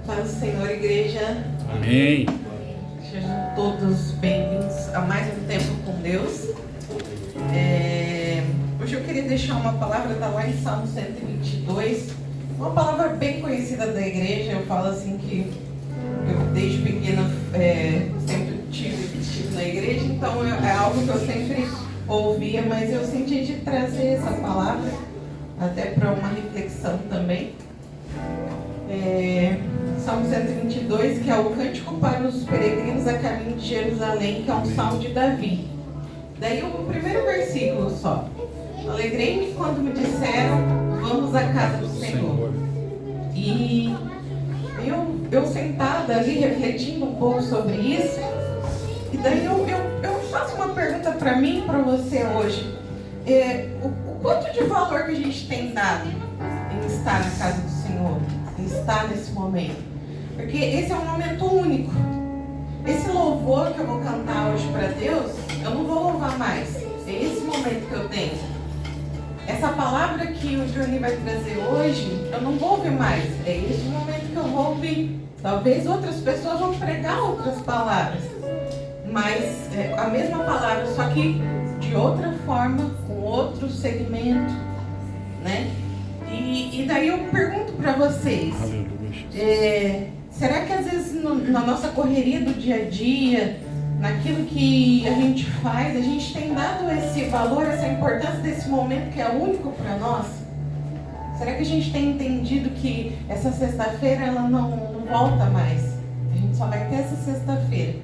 Paz do Senhor, igreja. Amém. Sejam todos bem-vindos a mais um tempo com Deus. Hoje eu queria deixar uma palavra, está lá em Salmo 122. Uma palavra bem conhecida da igreja. Eu falo assim que eu desde pequena sempre estive na igreja, então é algo que eu sempre ouvia, mas eu senti de trazer essa palavra até para uma reflexão também. Salmo 122, que é o cântico para os peregrinos a caminho de Jerusalém, que é um salmo de Davi. Daí o primeiro versículo só. Alegrei-me quando me disseram, vamos à casa do Senhor. E eu sentada ali refletindo um pouco sobre isso, e daí eu faço uma pergunta para mim e para você hoje. O quanto de valor que a gente tem dado em estar na casa do Senhor, em estar nesse momento? Porque esse é um momento único. Esse louvor que eu vou cantar hoje para Deus, eu não vou louvar mais. É esse momento que eu tenho. Essa palavra que o Johnny vai trazer hoje, eu não vou ouvir mais. É esse momento que eu vou ouvir. Talvez outras pessoas vão pregar outras palavras. Mas é a mesma palavra, só que de outra forma, com outro segmento, né? E daí eu pergunto para vocês, será que às vezes na nossa correria do dia a dia, naquilo que a gente faz, a gente tem dado esse valor, essa importância desse momento que é único para nós? Será que a gente tem entendido que essa sexta-feira ela não volta mais? A gente só vai ter essa sexta-feira.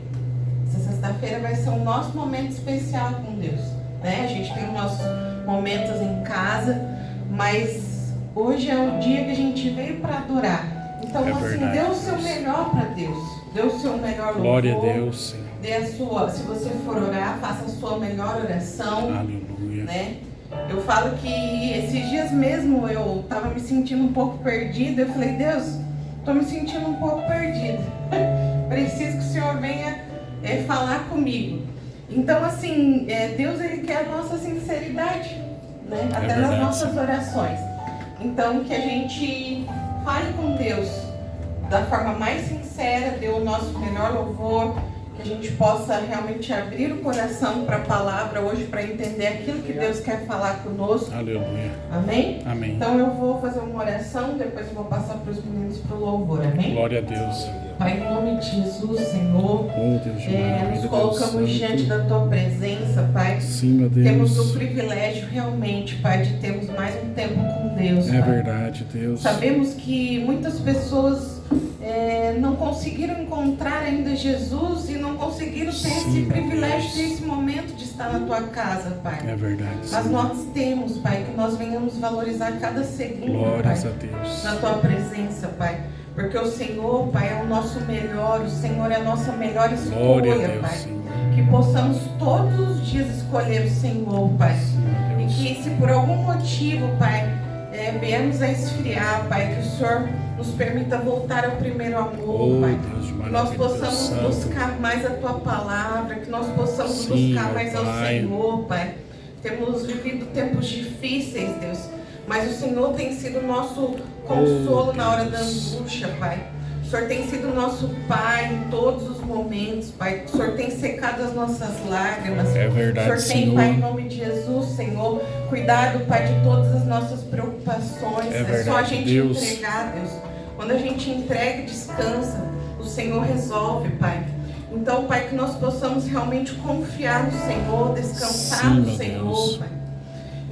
Essa sexta-feira vai ser o nosso momento especial com Deus, né? A gente tem os nossos momentos em casa, mas hoje é o dia que a gente veio para adorar. Então, verdade, dê o seu melhor para Deus. Dê o seu melhor louvor. Glória a Deus. Dê a sua, se você for orar, faça a sua melhor oração. Aleluia. Né? Eu falo que esses dias mesmo eu estava me sentindo um pouco perdida. Eu falei, Deus, estou me sentindo um pouco perdida. Preciso que o Senhor venha falar comigo. Então, assim, Deus ele quer a nossa sinceridade, né? Até verdade, nas nossas orações. Então, que a gente fale com Deus da forma mais sincera, dê o nosso melhor louvor, que a gente possa realmente abrir o coração para a palavra hoje, para entender aquilo que Deus quer falar conosco. Aleluia. Amém? Amém. Então eu vou fazer uma oração, depois eu vou passar para os meninos para o louvor. Amém? Glória a Deus. Pai, em nome de Jesus, Senhor, Deus, nos colocamos diante da Tua presença, Pai. Sim, meu Deus. Temos o privilégio realmente, Pai, de termos mais um tempo com Deus, É Pai. verdade, Deus. Sabemos que muitas pessoas não conseguiram encontrar ainda Jesus e não conseguiram ter esse privilégio, ter esse momento de estar na Tua casa, Pai. É verdade. Mas Sim. nós temos, Pai, que nós venhamos valorizar cada segundo, Glórias Pai, a Deus. na Tua presença, Pai. Porque o Senhor, Pai, é o nosso melhor, o Senhor é a nossa melhor Glória a escolha, Deus, Pai. Senhor. Que possamos todos os dias escolher o Senhor, Pai. Sim, E Deus. que se por algum motivo, Pai, viemos a esfriar, Pai, que o Senhor nos permita voltar ao primeiro amor, Pai. Deus, Que nós possamos Santo. buscar mais a Tua palavra, que nós possamos Sim, buscar meu mais ao Pai. Senhor, Pai. Temos vivido tempos difíceis, Deus, mas o Senhor tem sido o nosso consolo na hora da Deus. angústia, Pai. O Senhor tem sido nosso Pai em todos os momentos, Pai. O Senhor tem secado as nossas lágrimas. É verdade, O Senhor tem, Senhor. Pai, em nome de Jesus, Senhor, cuidado, Pai, de todas as nossas preocupações. É Só a verdade, gente Deus. entregar, Deus. Quando a gente entrega e descansa, o Senhor resolve, Pai. Então, Pai, que nós possamos realmente confiar no Senhor, descansar Sim, no meu Senhor, Deus. Pai.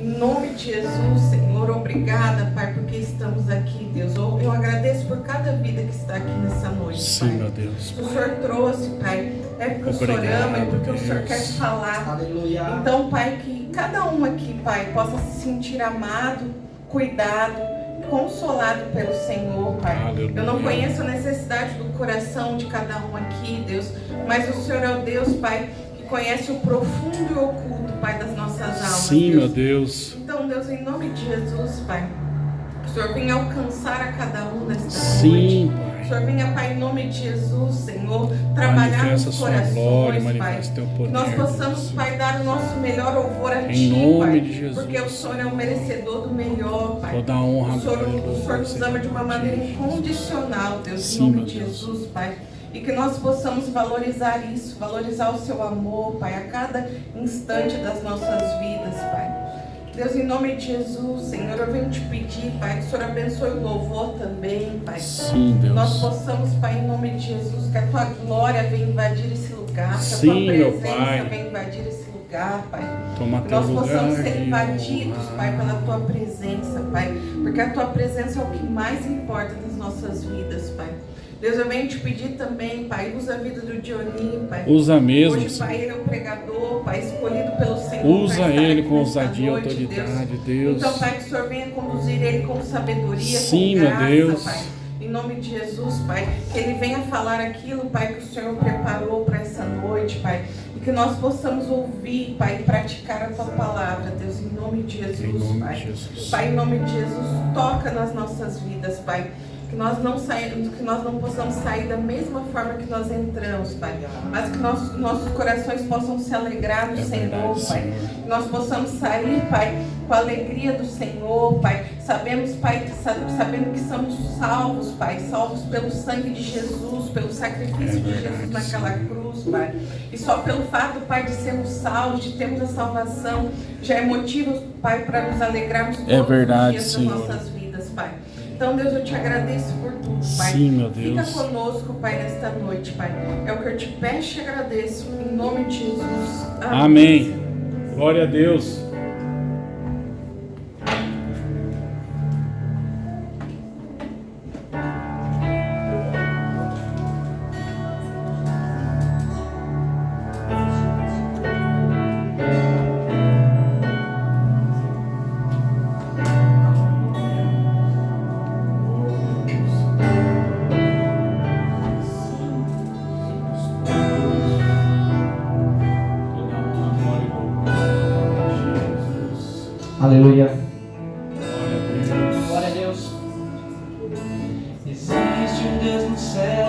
Em nome de Jesus, Senhor, obrigada, Pai, porque estamos aqui, Deus. Eu agradeço por cada vida que está aqui nessa noite, Sim, Pai. meu Deus. O Senhor trouxe, Pai, é porque o Senhor Obrigado, ama, é porque o Senhor Deus. quer falar. Aleluia. Então, Pai, que cada um aqui, Pai, possa se sentir amado, cuidado, consolado pelo Senhor, Pai. Aleluia. Eu não conheço a necessidade do coração de cada um aqui, Deus, mas o Senhor é o Deus, Pai, que conhece o profundo e oculto, Pai, das nossas almas. Sim, Deus. meu Deus. Então, Deus, em nome de Jesus, Pai, Que o Senhor venha alcançar a cada um nesta Sim, noite. Pai. O Senhor venha, Pai, em nome de Jesus, Senhor, trabalhar Manifesta nos sua glória, corações, Pai. manifesta teu poder. Que nós possamos, Deus. Pai, dar o nosso melhor louvor a Em Ti, nome Pai. de Jesus. Porque o Senhor é o merecedor do melhor, Pai. Toda a honra, O Senhor, glória e o Senhor louvor nos seja ama de uma para ti, maneira Jesus. incondicional, Deus, Sim, em nome meu de Deus. Jesus, Pai. E que nós possamos valorizar isso, valorizar o Seu amor, Pai, a cada instante das nossas vidas, Pai. Deus, em nome de Jesus, Senhor, eu venho te pedir, Pai, que o Senhor abençoe o louvor também, Pai. Sim, Que nós Deus. possamos, Pai, em nome de Jesus, que a Tua glória venha invadir esse lugar, que a Sim, Tua meu presença Pai. venha invadir esse lugar, Pai. Toma Que teu nós possamos lugar. ser de invadidos, honra. Pai, pela Tua presença, Pai. Porque a Tua presença é o que mais importa nas nossas vidas, Pai. Deus, eu venho te pedir também, Pai, usa a vida do Dioni, Pai. Usa mesmo, Hoje, Senhor. Pai, ele é o pregador, Pai, escolhido pelo Senhor. Usa para estar ele aqui com nesta ousadia e noite, autoridade, Deus. Então, Pai, que o Senhor venha conduzir ele com sabedoria, Sim, com meu graça, Deus. Pai. Em nome de Jesus, Pai, que ele venha falar aquilo, Pai, que o Senhor preparou para essa noite, Pai. E que nós possamos ouvir, Pai, e praticar a Tua palavra, Deus, em nome de Jesus, Em nome Pai. de Jesus. Pai, em nome de Jesus, toca nas nossas vidas, Pai. Que nós não possamos sair da mesma forma que nós entramos, Pai. Mas que nossos corações possam se alegrar no É Senhor, verdade, Pai. Senhor. Que nós possamos sair, Pai, com a alegria do Senhor, Pai. Sabemos, Pai, sabendo que somos salvos, Pai. Salvos pelo sangue de Jesus, pelo sacrifício de Jesus naquela cruz, Pai. E só pelo fato, Pai, de sermos salvos, de termos a salvação, já é motivo, Pai, para nos alegrarmos todos verdade, os dias Senhor. das nossas vidas, Pai. Então, Deus, eu te agradeço por tudo, Pai. Sim, meu Deus. Fica conosco, Pai, nesta noite, Pai. É o que eu te peço e te agradeço, em nome de Jesus. Amém. Glória a Deus. Aleluia. Glória a Deus. Existe um Deus no céu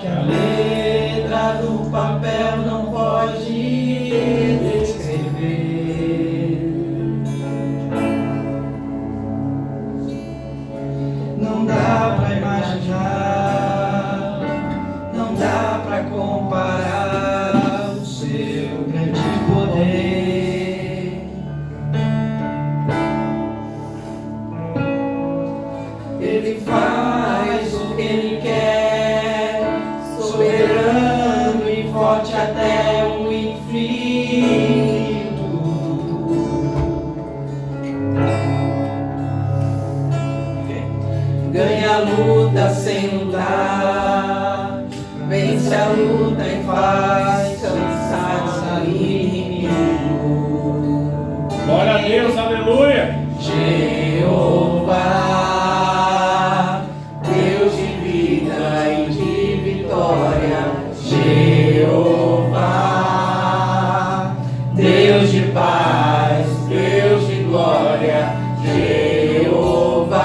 que a letra do papel não pode descrever. Não dá pra imaginar, não dá pra comparar o seu grande poder. Ele faz o que Ele quer, soberano e forte até o infinito. Ganha a luta sem lutar, vence a luta e faz cansar o inimigo. Glória a Deus, aleluia. Jeová, Deus de vida e de vitória. Jeová, Deus de paz, Deus de glória. Jeová,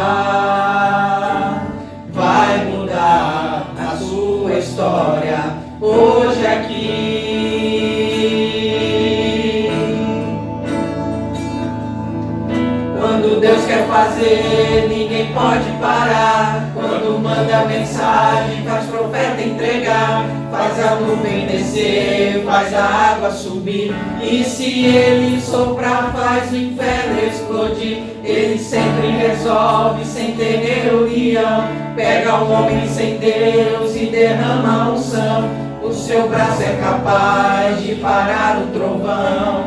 vai mudar a sua história hoje aqui. Quando Deus quer fazer, ninguém pode parar. Quando manda mensagem, faz profeta entregar. Faz a nuvem descer, faz a água subir. E se Ele soprar, faz o inferno explodir. Ele sempre resolve sem ter reunião. Pega um homem sem Deus e derrama a unção. O seu braço é capaz de parar o trovão.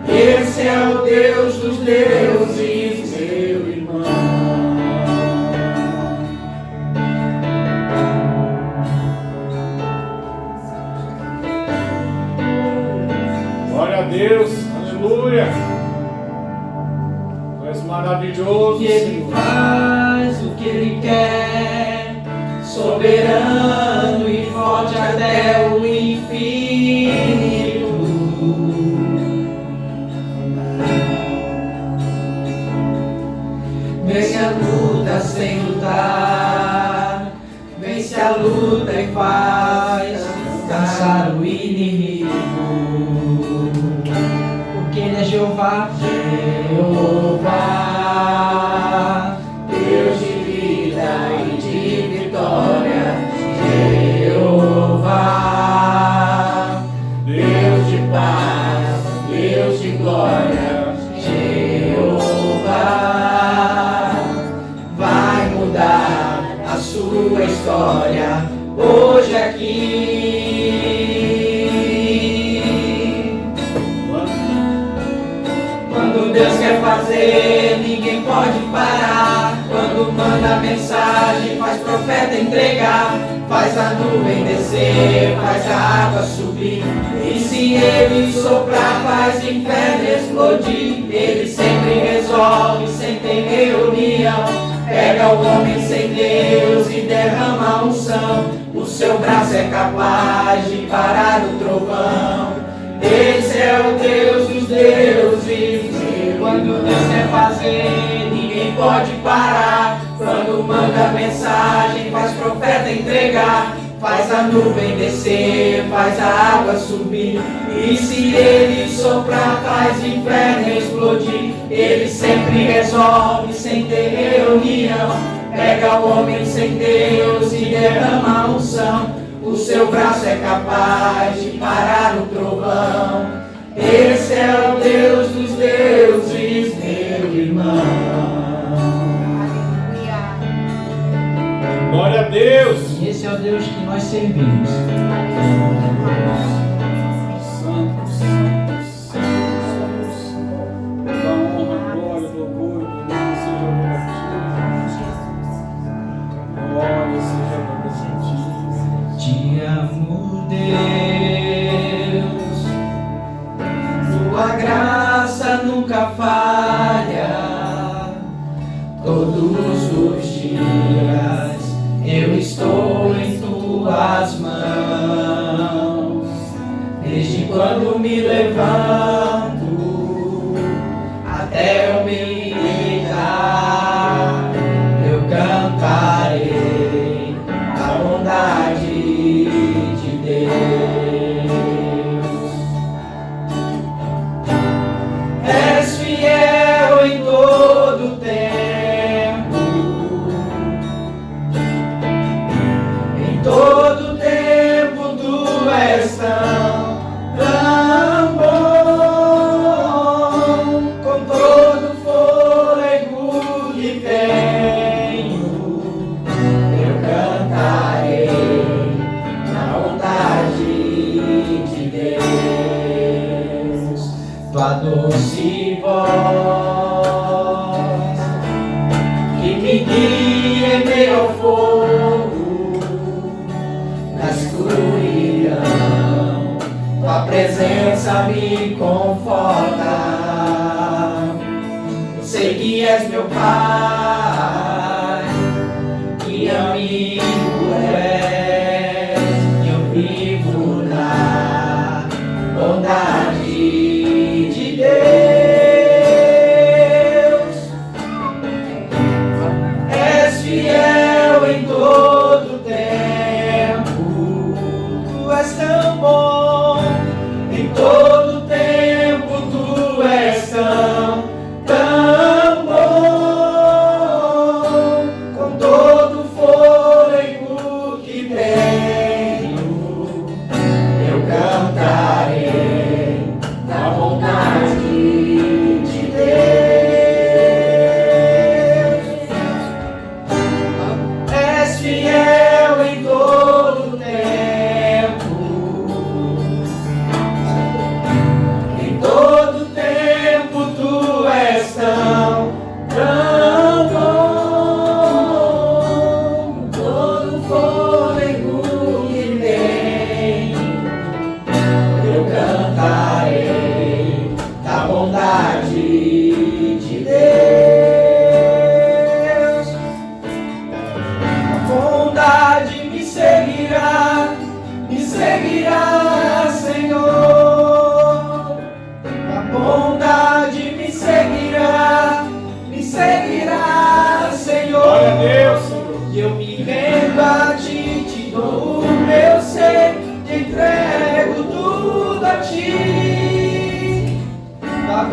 Esse é o Deus dos deuses, meu irmão. Glória a Deus, aleluia. Tu és maravilhoso, E Ele Senhor. faz o que Ele quer, soberano e forte até o infinito. a luta sem lutar, vence a luta e faz cansar o inimigo. Porque Ele é Jeová, Jeová, Deus de vida e de vitória. Jeová, Deus de paz, Deus de glória. Jeová vai mudar a sua história hoje aqui. Quando Deus quer fazer, ninguém pode parar. Quando manda mensagem, faz profeta entregar, faz a nuvem descer, faz a água subir. E se Ele soprar, faz o inferno explodir. Ele sempre resolve sem ter reunião. Pega o homem sem Deus e derrama a unção. O seu braço é capaz de parar o trovão. Esse é o Deus dos deuses. Quando Deus quer fazer, ninguém pode parar. Quando manda mensagem, faz profeta entregar, faz a nuvem descer, faz a água subir. E se Ele soprar, faz o inferno explodir. Ele sempre resolve sem ter reunião. Pega o homem sem Deus e derrama a unção. O seu braço é capaz de parar o trovão. Esse é o Deus dos deuses, meu irmão. Glória a Deus. E esse é o Deus que nós servimos. Santo, santo, santo, santo. Toda honra, glória, louvor, domínio seja para ti. Glória seja para ti. Te amo, Deus. Tua graça nunca falha. Todos os dias eu estou em tuas mãos. Desde quando me levanto até eu me deitar, eu cantarei a bondade de Deus. És fiel em todo tempo, em todo tempo tu és tão bom. Com todo fôlego que tenho, eu cantarei na bondade de Deus. Tua doce voz que me guia em meio ao fogo, na escuridão, tua presença me conforta. Eu sei que és meu Pai, que amigo és, e eu vivo na bondade de Deus. És fiel em todo tempo, tu és tão bom. Em todo tempo tu és tão bom.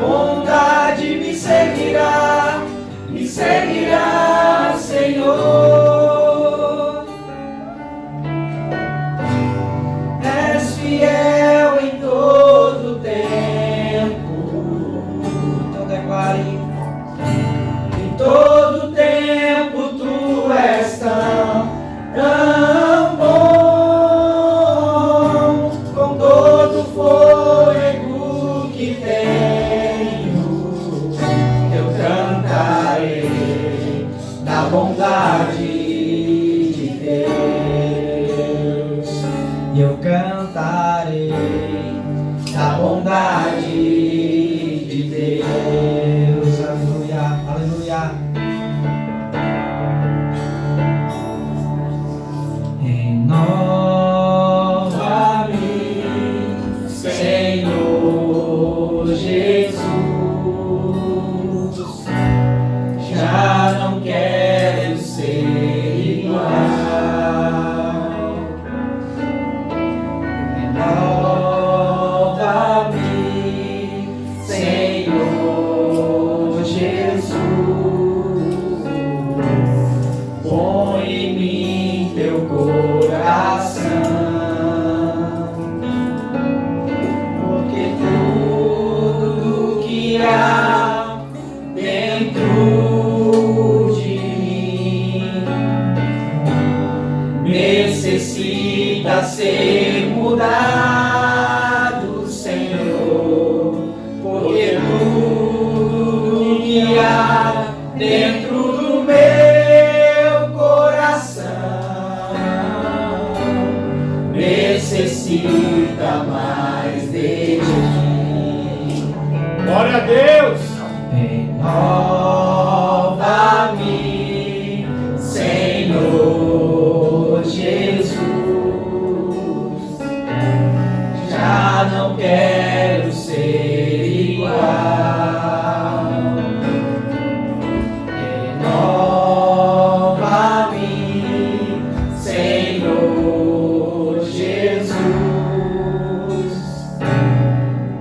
bondade me seguirá, Senhor. És fiel em todo tempo. Então declare: em todo tempo tu és tão bom, com todo o fôlego que tenho, eu cantarei da bondade de Deus. Eu cantarei da bondade de Deus. Aleluia, aleluia. Renova-me, Senhor Jesus. Já não quero ser igual. Renova-me, Senhor Jesus. Põe em mim teu coração, porque tudo que há dentro de mim necessita ser mudado, Senhor, porque tudo que há dentro do meu coração necessita mais de ti. Glória a Deus. Renova-me, Senhor Jesus. Já não quero ser igual. Renova-me, Senhor Jesus.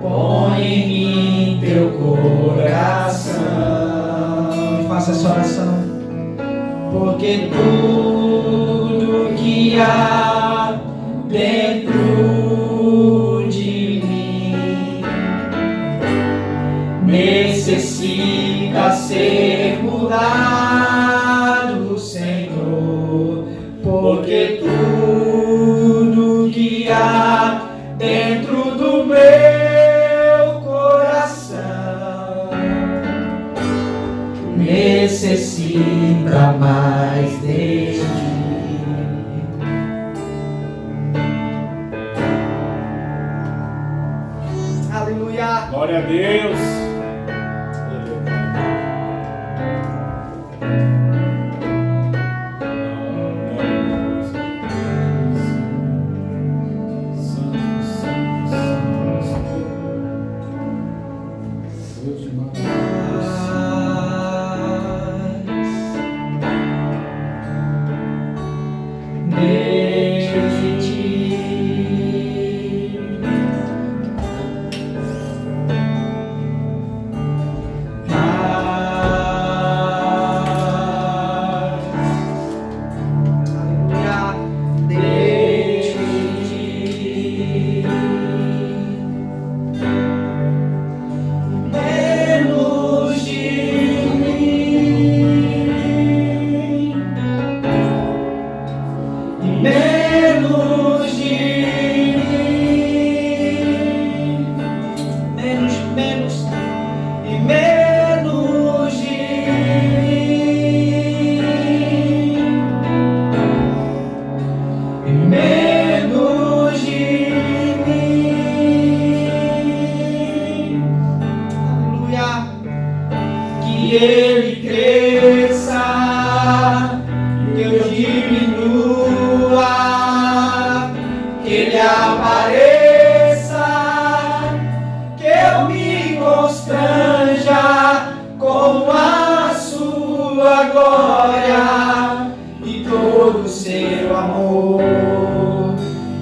Põe em mim teu coração. Faça essa oração. Porque tudo que há dentro de mim necessita ser mudado, Senhor. Porque tudo que há dentro do meu coração necessita mais de ti. Aleluia. Glória a Deus.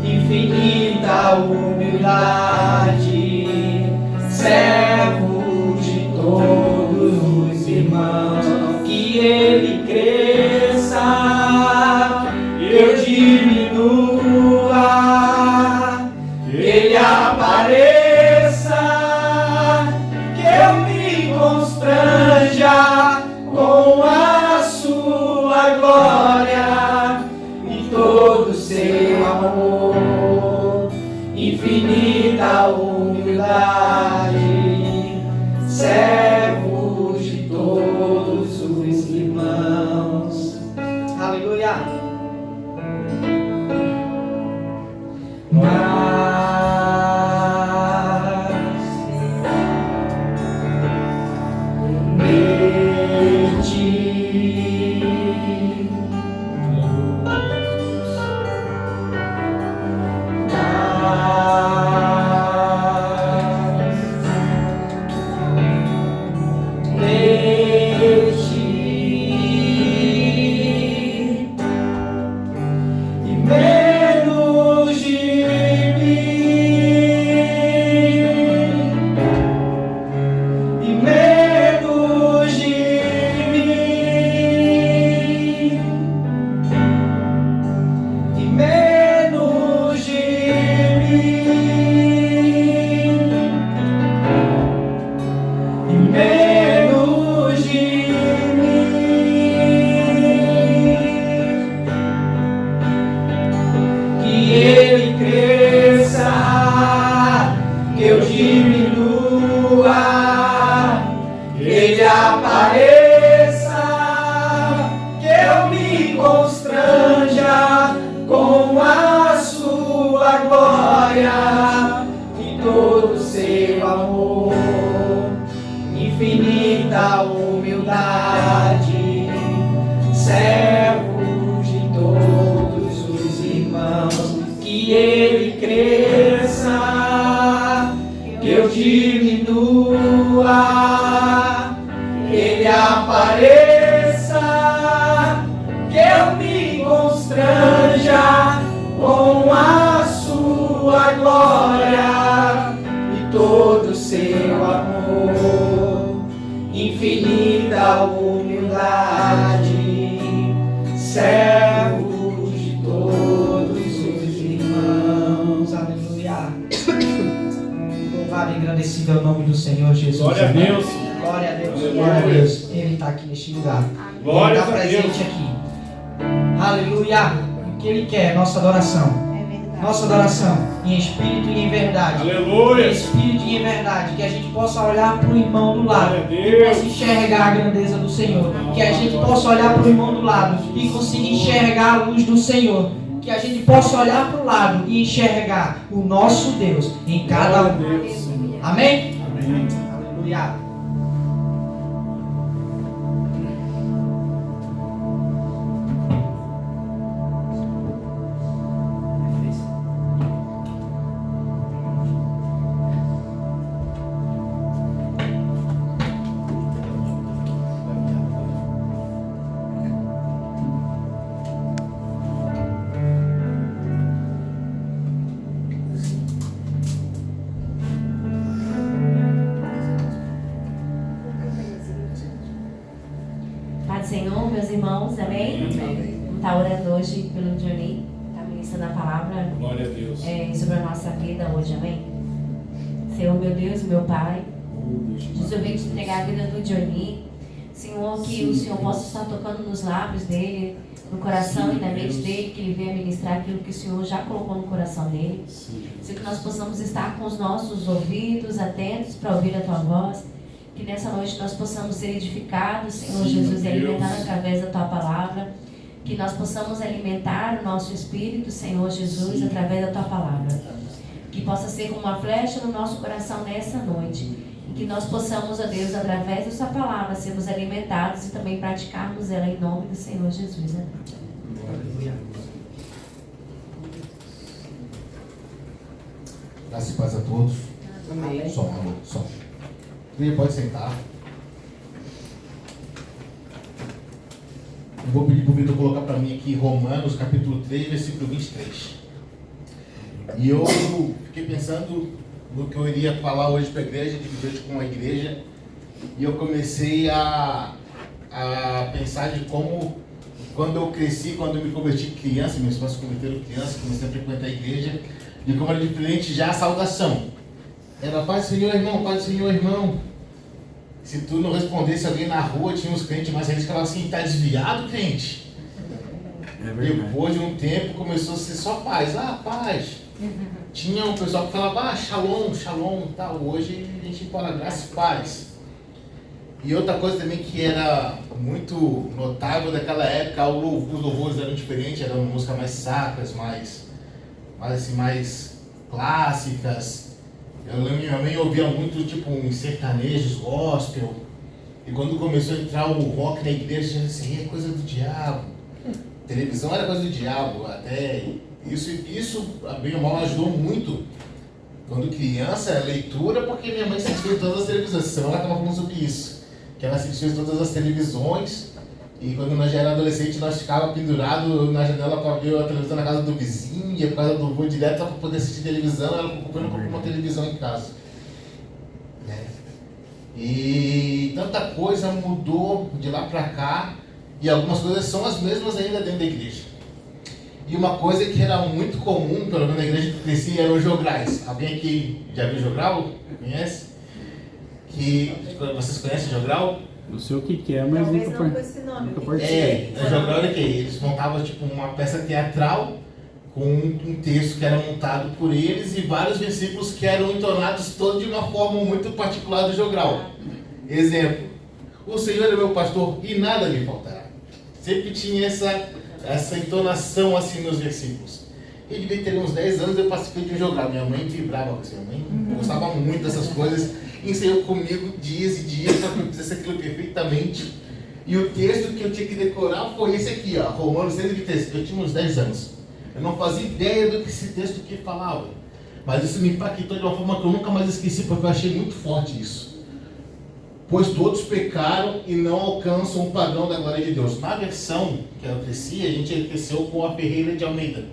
Infinita humildade, servo Nossa adoração em espírito e em verdade. Aleluia. Em espírito e em verdade. Que a gente possa olhar para o irmão do lado e possa enxergar a grandeza do Senhor. Que a gente possa olhar para o irmão do lado e consiga enxergar a luz do Senhor. Que a gente possa olhar para o lado e enxergar o nosso Deus em cada um. Amém? Amém. Aleluia. Senhor, meus irmãos, amém? Vamos estar orando hoje pelo Johnny, está ministrando a palavra. Glória a Deus. Sobre a nossa vida hoje, amém? Senhor, meu Deus, meu Pai, Jesus, eu venho te entregar a vida do Johnny. Senhor, que o Senhor possa estar tocando nos lábios dele, no coração e na mente dele, que ele venha ministrar aquilo que o Senhor já colocou no coração dele. Senhor, que nós possamos estar com os nossos ouvidos atentos para ouvir a Tua voz. Que nessa noite nós possamos ser edificados, Senhor Jesus, e alimentar através da Tua palavra. Que nós possamos alimentar o nosso espírito, Senhor Jesus, através da Tua palavra. Que possa ser como uma flecha no nosso coração nessa noite. E que nós possamos, ó Deus, através da Sua palavra, sermos alimentados e também praticarmos ela em nome do Senhor Jesus. Aleluia. Graças e paz a todos. Amém. Som. Pode sentar. Eu vou pedir para o Vitor colocar para mim aqui Romanos capítulo 3, versículo 23. E eu fiquei pensando no que eu iria falar hoje para a igreja, dividir com a igreja. E eu comecei a pensar de como, quando eu cresci, quando eu me converti criança, meus pais se converteram criança, comecei a frequentar a igreja, de como era diferente já a saudação. Era paz do Senhor, irmão, paz do Senhor, irmão. Se tu não respondesse alguém na rua, tinha uns crentes mais eles falavam assim, tá desviado, crente? Depois de um tempo começou a ser só paz. Paz. Tinha um pessoal que falava, shalom, shalom e tal. Hoje a gente fala graça e paz. E outra coisa também que era muito notável daquela época, os louvores eram diferentes, eram músicas mais sacras, mais clássicas. Eu lembro que minha mãe ouvia muito tipo em sertanejos, gospel. E quando começou a entrar o rock na igreja, assim, é coisa do diabo. Televisão era coisa do diabo, até isso bem ou mal ajudou muito. Quando criança, a leitura, porque minha mãe assistia todas as televisões. Essa semana ela estava falando sobre isso, que ela assistia todas as televisões, e quando nós já era adolescente, nós ficava pendurado na janela para ver a televisão na casa do vizinho, e por causa do voo direto para poder assistir televisão, ela comprou uma televisão em casa. Né? E tanta coisa mudou de lá para cá, e algumas coisas são as mesmas ainda dentro da igreja. E uma coisa que era muito comum, pelo menos na igreja que eu cresci, eram os jograis. Alguém aqui já viu jogral? Conhece? Vocês conhecem jogral? Não sei o que é, mas Talvez nunca não com esse nome. nunca participei. O jogral era o quê? Eles montavam tipo uma peça teatral com um texto que era montado por eles e vários versículos que eram entonados todos de uma forma muito particular do jogral. Exemplo: o Senhor é meu pastor e nada me faltará. Sempre tinha essa entonação assim nos versículos. Eu devia ter uns 10 anos, eu participei de um jogral. Minha mãe vibrava com isso, minha mãe gostava muito dessas coisas, ensaiou comigo dias e dias para que eu fizesse aquilo perfeitamente. E o texto que eu tinha que decorar foi esse aqui, ó, Romanos 1:23. Eu tinha uns 10 anos. Eu não fazia ideia do que esse texto aqui falava. Mas isso me impactou de uma forma que eu nunca mais esqueci, porque eu achei muito forte isso. Pois todos pecaram e não alcançam o padrão da glória de Deus. Na versão que eu cresci, a gente cresceu com a Ferreira de Almeida.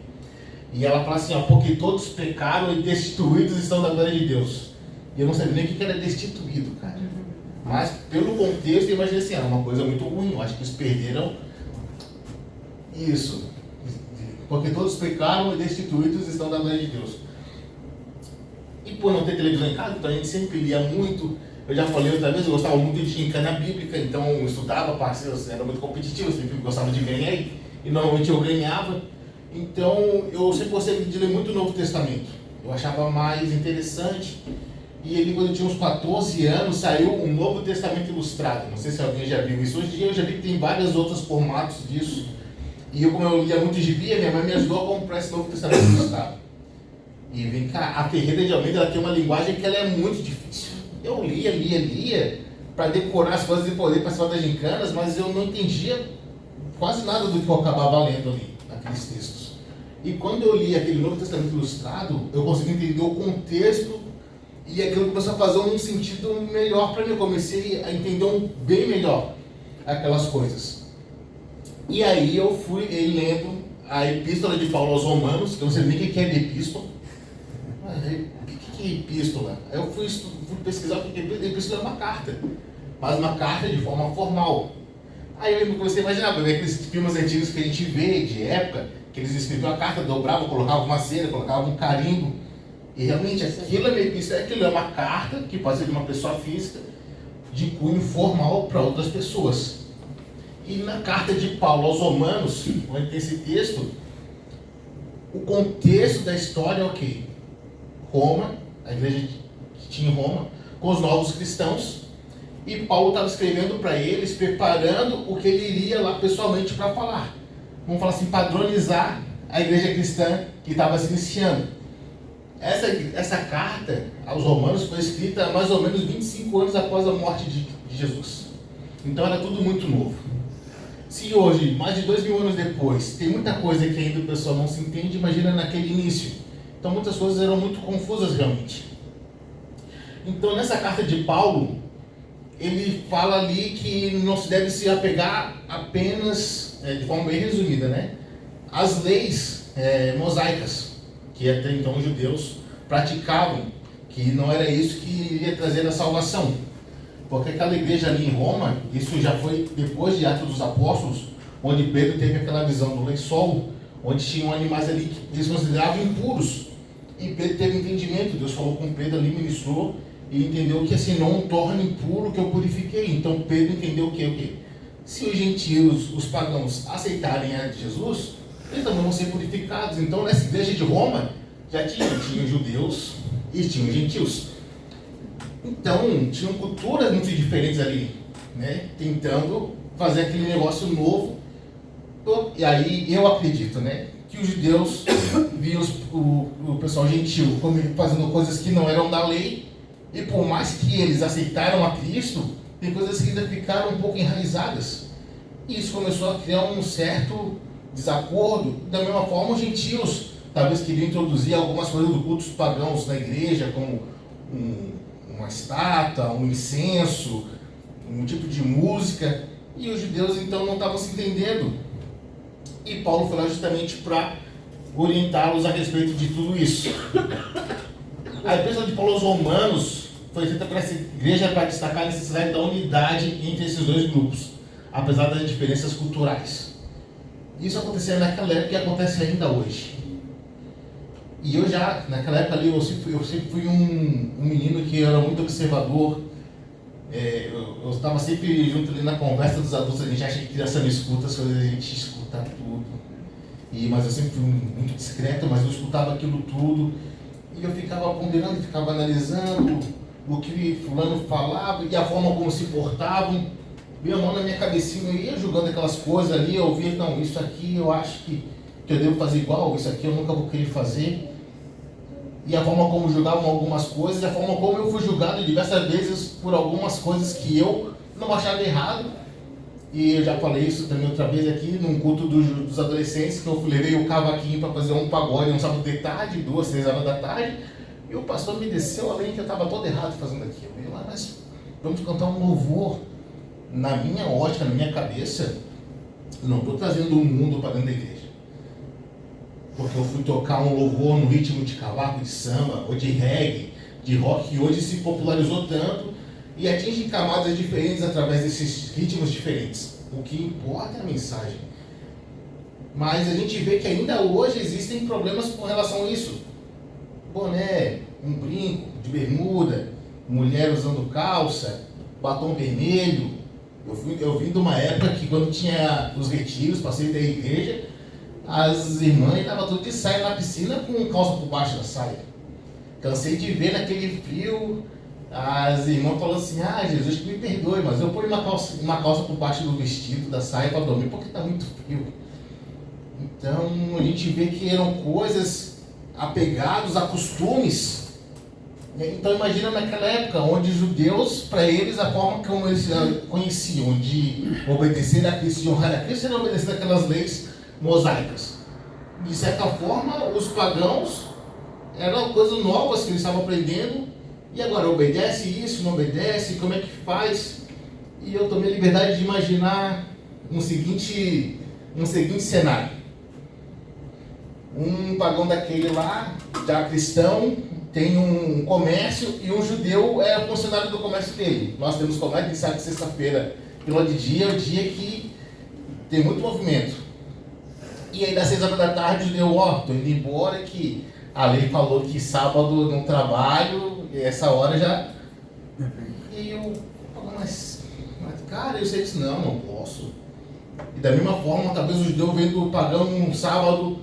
E ela fala assim, ó, porque todos pecaram e destituídos estão da glória de Deus. E eu não sabia nem o que era destituído, cara. Mas pelo contexto, eu imaginei assim, era uma coisa muito ruim. Eu acho que eles perderam isso. Porque todos pecaram e destituídos estão da glória de Deus. E por não ter televisão em casa, então a gente sempre lia muito. Eu já falei outra vez, eu gostava muito de gincana bíblica, então eu estudava, eu era muito competitivo, eu sempre gostava de ganhar e normalmente eu ganhava. Então eu sempre gostei de ler muito o Novo Testamento. Eu achava mais interessante. E ele, quando eu tinha uns 14 anos, saiu um Novo Testamento Ilustrado. Não sei se alguém já viu isso. Hoje em dia eu já vi que tem vários outros formatos disso. E eu, como eu lia muito gibi, minha mãe me ajudou a comprar esse Novo Testamento Ilustrado. E vem cá, a Ferreira de Almeida, ela tem uma linguagem que ela é muito difícil. Eu lia para decorar as coisas e poder participar das gincanas, mas eu não entendia quase nada do que eu acabava lendo ali, naqueles textos. E quando eu li aquele Novo Testamento Ilustrado, eu consegui entender o contexto e aquilo começou a fazer um sentido melhor para mim. Eu comecei a entender bem melhor aquelas coisas. E aí eu fui lendo a Epístola de Paulo aos Romanos, que eu não sei nem o que é epístola. O que é epístola? Aí eu fui pesquisar o que é epístola. Epístola é uma carta, mas uma carta de forma formal. Aí eu comecei a imaginar, aqueles filmes antigos que a gente vê de época, que eles escreviam a carta, dobravam, colocavam uma cera, colocavam um carimbo. E realmente aquilo é meio que aquilo é uma carta, que pode ser de uma pessoa física, de cunho formal para outras pessoas. E na carta de Paulo aos Romanos, onde tem esse texto, o contexto da história é o quê? Roma, a igreja que tinha em Roma, com os novos cristãos, e Paulo estava escrevendo para eles, preparando o que ele iria lá pessoalmente para falar. Vamos falar assim, padronizar a igreja cristã que estava se iniciando. Essa carta aos Romanos foi escrita mais ou menos 25 anos após a morte de Jesus. Então era tudo muito novo. Se hoje, mais de 2000 anos depois, tem muita coisa que ainda o pessoal não se entende, imagina naquele início. Então muitas coisas eram muito confusas realmente. Então nessa carta de Paulo, ele fala ali que não se deve se apegar apenas, de forma bem resumida, né, às leis mosaicas, que até então os judeus praticavam, que não era isso que iria trazer a salvação. Porque aquela igreja ali em Roma, isso já foi depois de Atos dos Apóstolos, onde Pedro teve aquela visão do lençol, onde tinham animais ali que eles consideravam impuros. E Pedro teve entendimento, Deus falou com Pedro ali, ministrou, e entendeu que assim, não torna impuro que eu purifiquei. Então Pedro entendeu o quê? Se os gentios, os pagãos, aceitarem a Jesus, eles também vão ser purificados. Então nessa igreja de Roma, já tinham judeus e tinham gentios. Então, tinham culturas muito diferentes ali, né? Tentando fazer aquele negócio novo. E aí, eu acredito, né? Que os judeus viam o pessoal gentil fazendo coisas que não eram da lei. E por mais que eles aceitaram a Cristo, tem coisas que ainda ficaram um pouco enraizadas. E isso começou a criar um certo desacordo. Da mesma forma, os gentios talvez queriam introduzir algumas coisas do culto dos pagãos na igreja, como uma estátua, um incenso, um tipo de música, e os judeus então não estavam se entendendo. E Paulo foi lá justamente para orientá-los a respeito de tudo isso. A epístola de Paulo aos Romanos foi feita para essa igreja para destacar a necessidade da unidade entre esses dois grupos, apesar das diferenças culturais. Isso acontecia naquela época e acontece ainda hoje. E eu já, naquela época ali, eu sempre fui um menino que era muito observador. Eu estava sempre junto ali na conversa dos adultos. A gente acha que criança não escuta as coisas, a gente escuta tudo. Mas eu sempre fui muito discreto, mas eu escutava aquilo tudo. E eu ficava ponderando, ficava analisando o que fulano falava e a forma como se portavam. Vinha a mão na minha cabecinha, eu ia julgando aquelas coisas ali, eu via, não, isso aqui eu acho que eu devo fazer igual, isso aqui eu nunca vou querer fazer. E a forma como julgavam algumas coisas, a forma como eu fui julgado diversas vezes por algumas coisas que eu não achava errado. E eu já falei isso também outra vez aqui, num culto dos adolescentes, que eu levei o cavaquinho para fazer um pagode um sábado de tarde, 2, 3 horas da tarde, e o pastor me desceu além que eu estava todo errado fazendo aquilo. Eu lá, mas vamos cantar um louvor. Na minha ótica, na minha cabeça, eu não estou trazendo o mundo para dentro da igreja. Porque eu fui tocar um louvor no ritmo de cavaco, de samba, ou de reggae, de rock, que hoje se popularizou tanto e atinge camadas diferentes através desses ritmos diferentes. O que importa é a mensagem. Mas a gente vê que ainda hoje existem problemas com relação a isso. Boné, um brinco de bermuda, mulher usando calça, batom vermelho. Eu vim de uma época que quando tinha os retiros, passei da igreja, as irmãs estavam tudo de saia na piscina com calça por baixo da saia. Cansei de ver naquele frio, as irmãs falando assim, Jesus que me perdoe, mas eu ponho uma calça por baixo do vestido, da saia para dormir, porque está muito frio. Então a gente vê que eram coisas apegadas a costumes. Então imagina naquela época, onde os judeus, para eles, a forma como eles conheciam de obedecer a Cristo, de honrar a Cristo, era obedecer aquelas leis mosaicas. De certa forma, os pagãos eram coisas novas que eles estavam aprendendo, e agora obedece isso, não obedece, como é que faz? E eu tomei a liberdade de imaginar um seguinte cenário. Um pagão daquele lá, já cristão, tem um comércio e um judeu é funcionário do comércio dele. Nós temos comércio de sábado e sexta-feira, pelo de dia, é o dia que tem muito movimento. E aí das 6 horas da tarde o judeu, tô indo embora, que a lei falou que sábado não trabalho, e essa hora já... E eu, mas cara, eu sei disso, não posso. E da mesma forma, talvez o judeu vendo o pagão um sábado,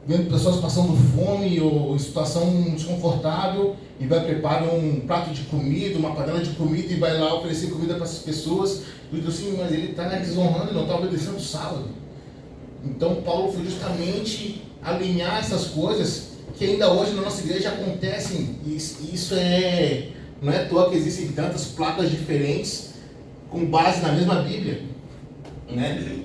vendo pessoas passando fome ou em situação desconfortável, e vai preparar um prato de comida, uma panela de comida, e vai lá oferecer comida para essas pessoas. Eu digo assim, mas ele está desonrando, ele não está obedecendo o sábado. Então Paulo foi justamente alinhar essas coisas que ainda hoje na nossa igreja acontecem. Isso não é à toa que existem tantas placas diferentes com base na mesma Bíblia, né?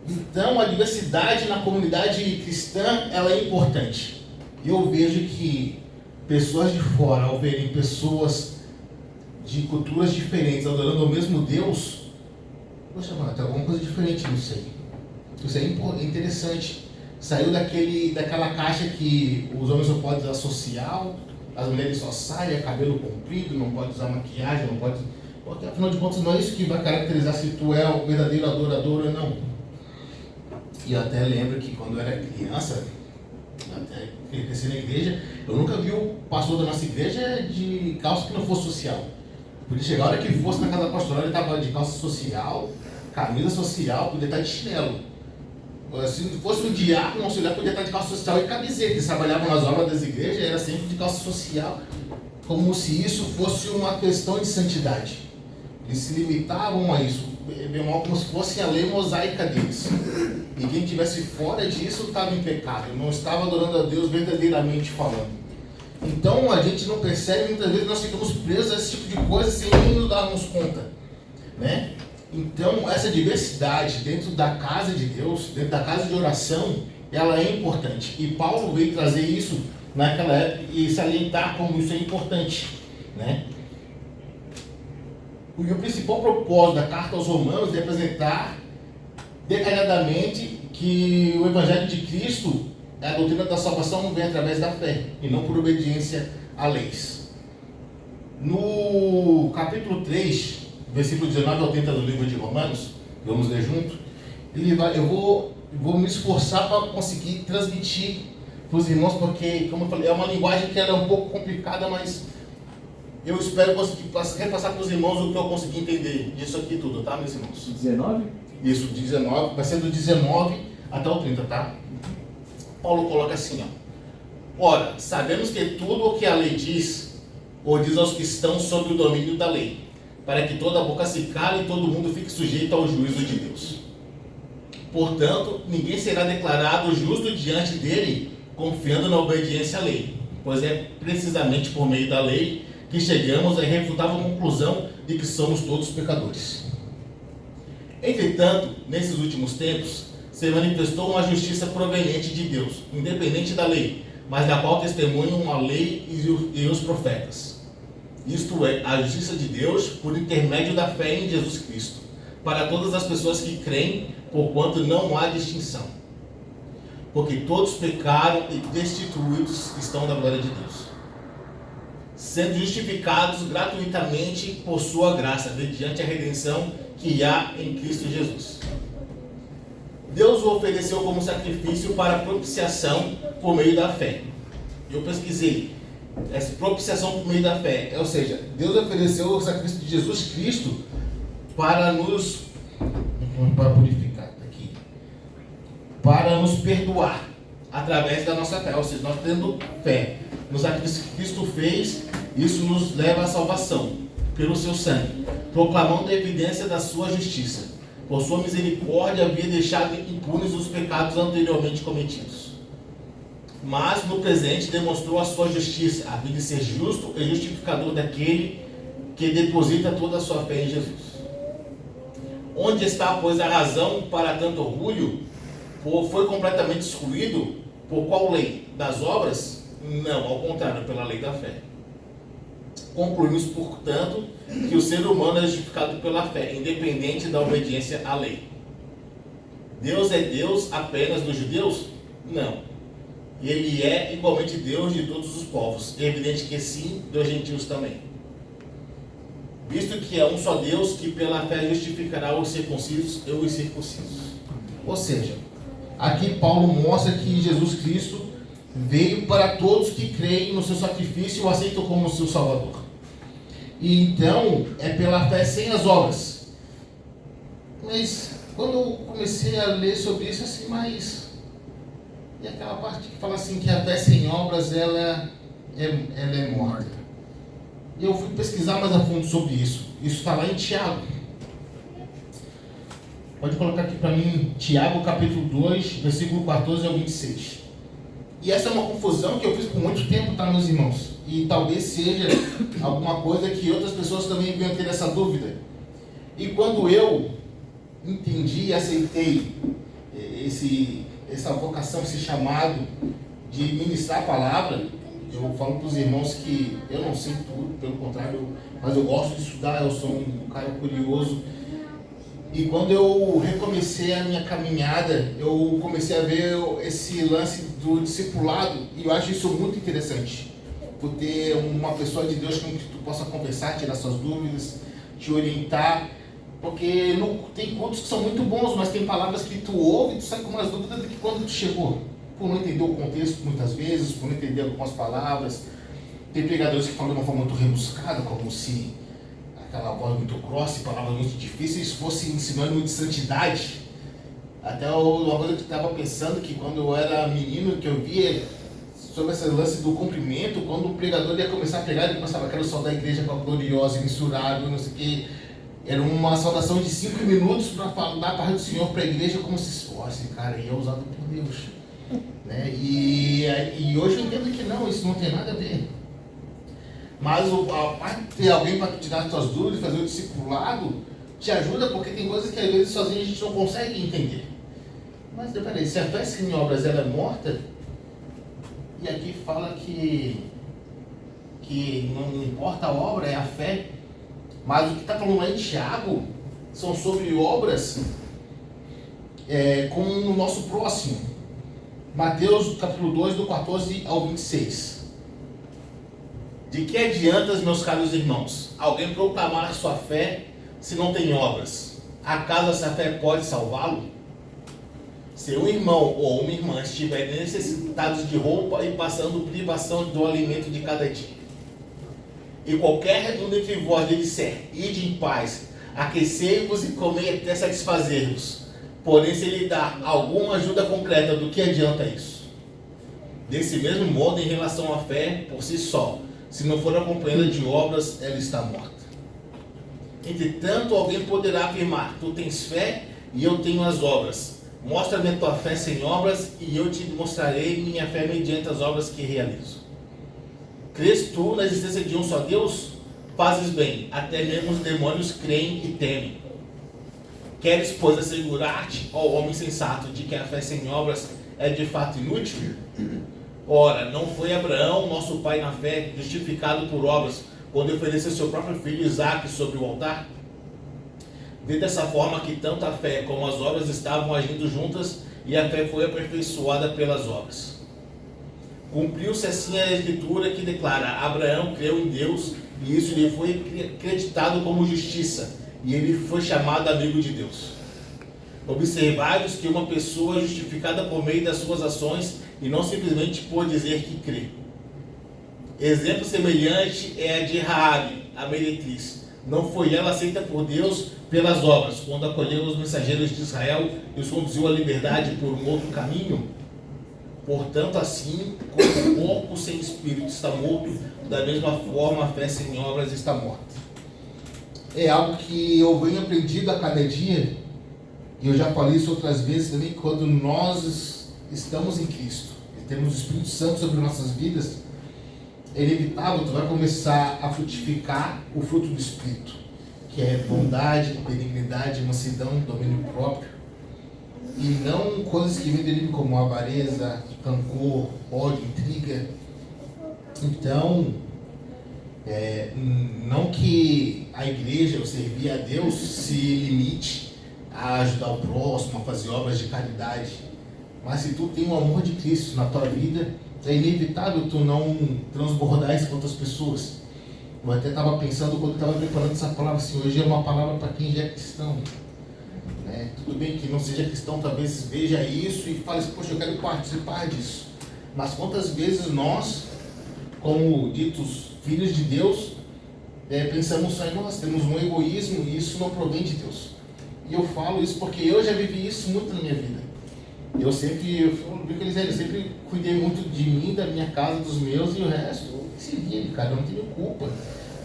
Então a diversidade na comunidade cristã ela é importante. Eu vejo que pessoas de fora, ao verem pessoas de culturas diferentes adorando o mesmo Deus, poxa, mano, tem alguma coisa diferente nisso aí. Isso aí é interessante. Saiu daquela caixa que os homens só podem usar social, as mulheres só saia, cabelo comprido, não pode usar maquiagem, não pode... Porque afinal de contas não é isso que vai caracterizar se tu é o verdadeiro adorador ou não. E eu até lembro que quando eu era criança, até cresci na igreja, eu nunca vi o pastor da nossa igreja de calça que não fosse social. Podia chegar a hora que fosse na casa pastoral, ele estava de calça social, camisa social, podia estar de chinelo. Se fosse um diácono, um auxiliar, podia estar de calça social e camiseta. Eles trabalhavam nas obras das igrejas, era sempre de calça social, como se isso fosse uma questão de santidade. Eles se limitavam a isso, como se fosse a lei mosaica deles. E quem estivesse fora disso estava em pecado, não estava adorando a Deus verdadeiramente falando. Então a gente não percebe, muitas vezes nós ficamos presos a esse tipo de coisa sem nem nos darmos conta, né? Então essa diversidade dentro da casa de Deus, dentro da casa de oração, ela é importante. E Paulo veio trazer isso naquela época e salientar como isso é importante, né? Porque o principal propósito da carta aos Romanos é apresentar detalhadamente que o Evangelho de Cristo, a doutrina da salvação, não vem através da fé e não por obediência a leis. No capítulo 3, versículo 19 ao 30 do livro de Romanos, vamos ler junto, eu vou me esforçar para conseguir transmitir para os irmãos, porque, como eu falei, é uma linguagem que era um pouco complicada, mas eu espero conseguir repassar para os irmãos o que eu consegui entender disso aqui tudo, tá, meus irmãos? 19? Isso, 19, vai ser do 19 até o 30, tá? Paulo coloca assim, ó. Ora, sabemos que tudo o que a lei diz, ou diz aos que estão sob o domínio da lei, para que toda a boca se cale e todo mundo fique sujeito ao juízo de Deus. Portanto, ninguém será declarado justo diante dele, confiando na obediência à lei, pois é precisamente por meio da lei que chegamos à irrefutável conclusão de que somos todos pecadores. Entretanto, nesses últimos tempos, se manifestou uma justiça proveniente de Deus, independente da lei, mas da qual testemunham a lei e os profetas. Isto é, a justiça de Deus por intermédio da fé em Jesus Cristo, para todas as pessoas que creem, porquanto não há distinção. Porque todos pecaram e destituídos estão da glória de Deus, sendo justificados gratuitamente por sua graça, mediante a redenção que há em Cristo Jesus. Deus o ofereceu como sacrifício para propiciação por meio da fé. Eu pesquisei, essa propiciação por meio da fé, ou seja, Deus ofereceu o sacrifício de Jesus Cristo para nos purificar aqui, para nos perdoar através da nossa fé, ou seja, nós tendo fé no sacrifício que Cristo fez, isso nos leva à salvação pelo seu sangue, proclamando a evidência da sua justiça. Por sua misericórdia havia deixado impunes os pecados anteriormente cometidos, mas no presente demonstrou a sua justiça, a fim de ser justo e justificador daquele que deposita toda a sua fé em Jesus. Onde está, pois, a razão para tanto orgulho? Foi completamente excluído por qual lei? Das obras? Não, ao contrário, pela lei da fé. Concluímos, portanto, que o ser humano é justificado pela fé, independente da obediência à lei. Deus é Deus apenas dos judeus? Não. Ele é igualmente Deus de todos os povos. É evidente que sim, dos gentios também. Visto que é um só Deus que pela fé justificará os circuncisos e os incircuncisos. Ou seja, aqui Paulo mostra que Jesus Cristo veio para todos que creem no seu sacrifício e o aceitam como seu Salvador. E então, é pela fé sem as obras. Mas, quando eu comecei a ler sobre isso, assim, mas... E aquela parte que fala assim, que a fé sem obras, ela é morta. E eu fui pesquisar mais a fundo sobre isso. Isso está lá em Tiago. Pode colocar aqui para mim, Tiago, capítulo 2, versículo 14 ao 26. E essa é uma confusão que eu fiz por muito tempo, tá, meus irmãos? E talvez seja alguma coisa que outras pessoas também venham ter essa dúvida. E quando eu entendi e aceitei essa vocação, esse chamado de ministrar a palavra, eu falo para os irmãos que eu não sei tudo, pelo contrário, mas eu gosto de estudar, eu sou um cara curioso. E quando eu recomecei a minha caminhada, eu comecei a ver esse lance do discipulado, e eu acho isso muito interessante. Por ter uma pessoa de Deus com que tu possa conversar, tirar suas dúvidas, te orientar. Porque tem cultos que são muito bons, mas tem palavras que tu ouve e tu sai com umas dúvidas do que quando tu chegou. Por não entender o contexto muitas vezes, por não entender algumas palavras. Tem pregadores que falam de uma forma muito rebuscada, como se aquela voz muito grossa e palavras muito difíceis fosse sinônimo de santidade. Até uma coisa que eu estava pensando, que quando eu era menino, que eu via sobre esse lance do cumprimento, quando o pregador ia começar a pregar, ele começava, quero saudar a igreja com a gloriosa, mensurável, não sei o que. Era uma saudação de 5 minutos para falar da parte do Senhor para a igreja, como se esse cara aí é usado por Deus. Né? E hoje eu entendo que não, isso não tem nada a ver. Mas ter alguém para tirar as tuas dúvidas, fazer o discipulado, te ajuda, porque tem coisas que às vezes sozinho a gente não consegue entender. Mas peraí, se a fé sem obras ela é morta, e aqui fala que não importa a obra, é a fé, mas o que está falando lá em Tiago são sobre obras com o nosso próximo. Mateus capítulo 2, do 14 ao 26. De que adianta, meus caros irmãos, alguém proclamar sua fé se não tem obras? Acaso essa fé pode salvá-lo? Se um irmão ou uma irmã estiverem necessitados de roupa e passando privação do alimento de cada dia, e qualquer um dentre vós lhe disser, ide em paz, aquecei-vos e comei até satisfazer-vos, porém se lhe dá alguma ajuda concreta, do que adianta isso? Desse mesmo modo, em relação à fé, por si só, se não for acompanhada de obras, ela está morta. Entretanto, alguém poderá afirmar, tu tens fé e eu tenho as obras. Mostra-me a tua fé sem obras e eu te mostrarei minha fé mediante as obras que realizo. Crês tu na existência de um só Deus? Fazes bem, até mesmo os demônios creem e temem. Queres, pois, assegurar-te, ó homem sensato, de que a fé sem obras é de fato inútil? Ora, não foi Abraão, nosso pai na fé, justificado por obras, quando ofereceu seu próprio filho Isaque sobre o altar? Vê dessa forma que tanto a fé como as obras estavam agindo juntas, e a fé foi aperfeiçoada pelas obras. Cumpriu-se assim a escritura que declara, Abraão creu em Deus, e isso lhe foi acreditado como justiça, e ele foi chamado amigo de Deus. Observai-vos que uma pessoa é justificada por meio das suas ações, e não simplesmente por dizer que crê. Exemplo semelhante é a de Raabe, a meretriz. Não foi ela aceita por Deus pelas obras, quando acolheu os mensageiros de Israel e os conduziu à liberdade por um outro caminho? Portanto, assim como o corpo sem espírito está morto, da mesma forma a fé sem obras está morta. É algo que eu venho aprendido a cada dia, e eu já falei isso outras vezes também, quando nós estamos em Cristo e temos o Espírito Santo sobre nossas vidas, é inevitável, tu vai começar a frutificar o fruto do Espírito, que é bondade, benignidade, mansidão, domínio próprio, e não coisas que vêm dele como avareza, rancor, ódio, intriga. Então, não que a igreja, ou servir a Deus, se limite a ajudar o próximo, a fazer obras de caridade, mas se tu tem o amor de Cristo na tua vida, é inevitável tu não transbordar isso com outras pessoas. Eu até estava pensando, quando estava preparando essa palavra, assim, hoje é uma palavra para quem já é cristão. Tudo bem que não seja cristão, talvez veja isso e fale assim, poxa, eu quero participar disso. Mas quantas vezes nós, como ditos filhos de Deus, pensamos só em nós, temos um egoísmo e isso não provém de Deus. E eu falo isso porque eu já vivi isso muito na minha vida. Eu sempre cuidei muito de mim, da minha casa, dos meus, e o resto eu segui ele, cara, eu não tenho culpa.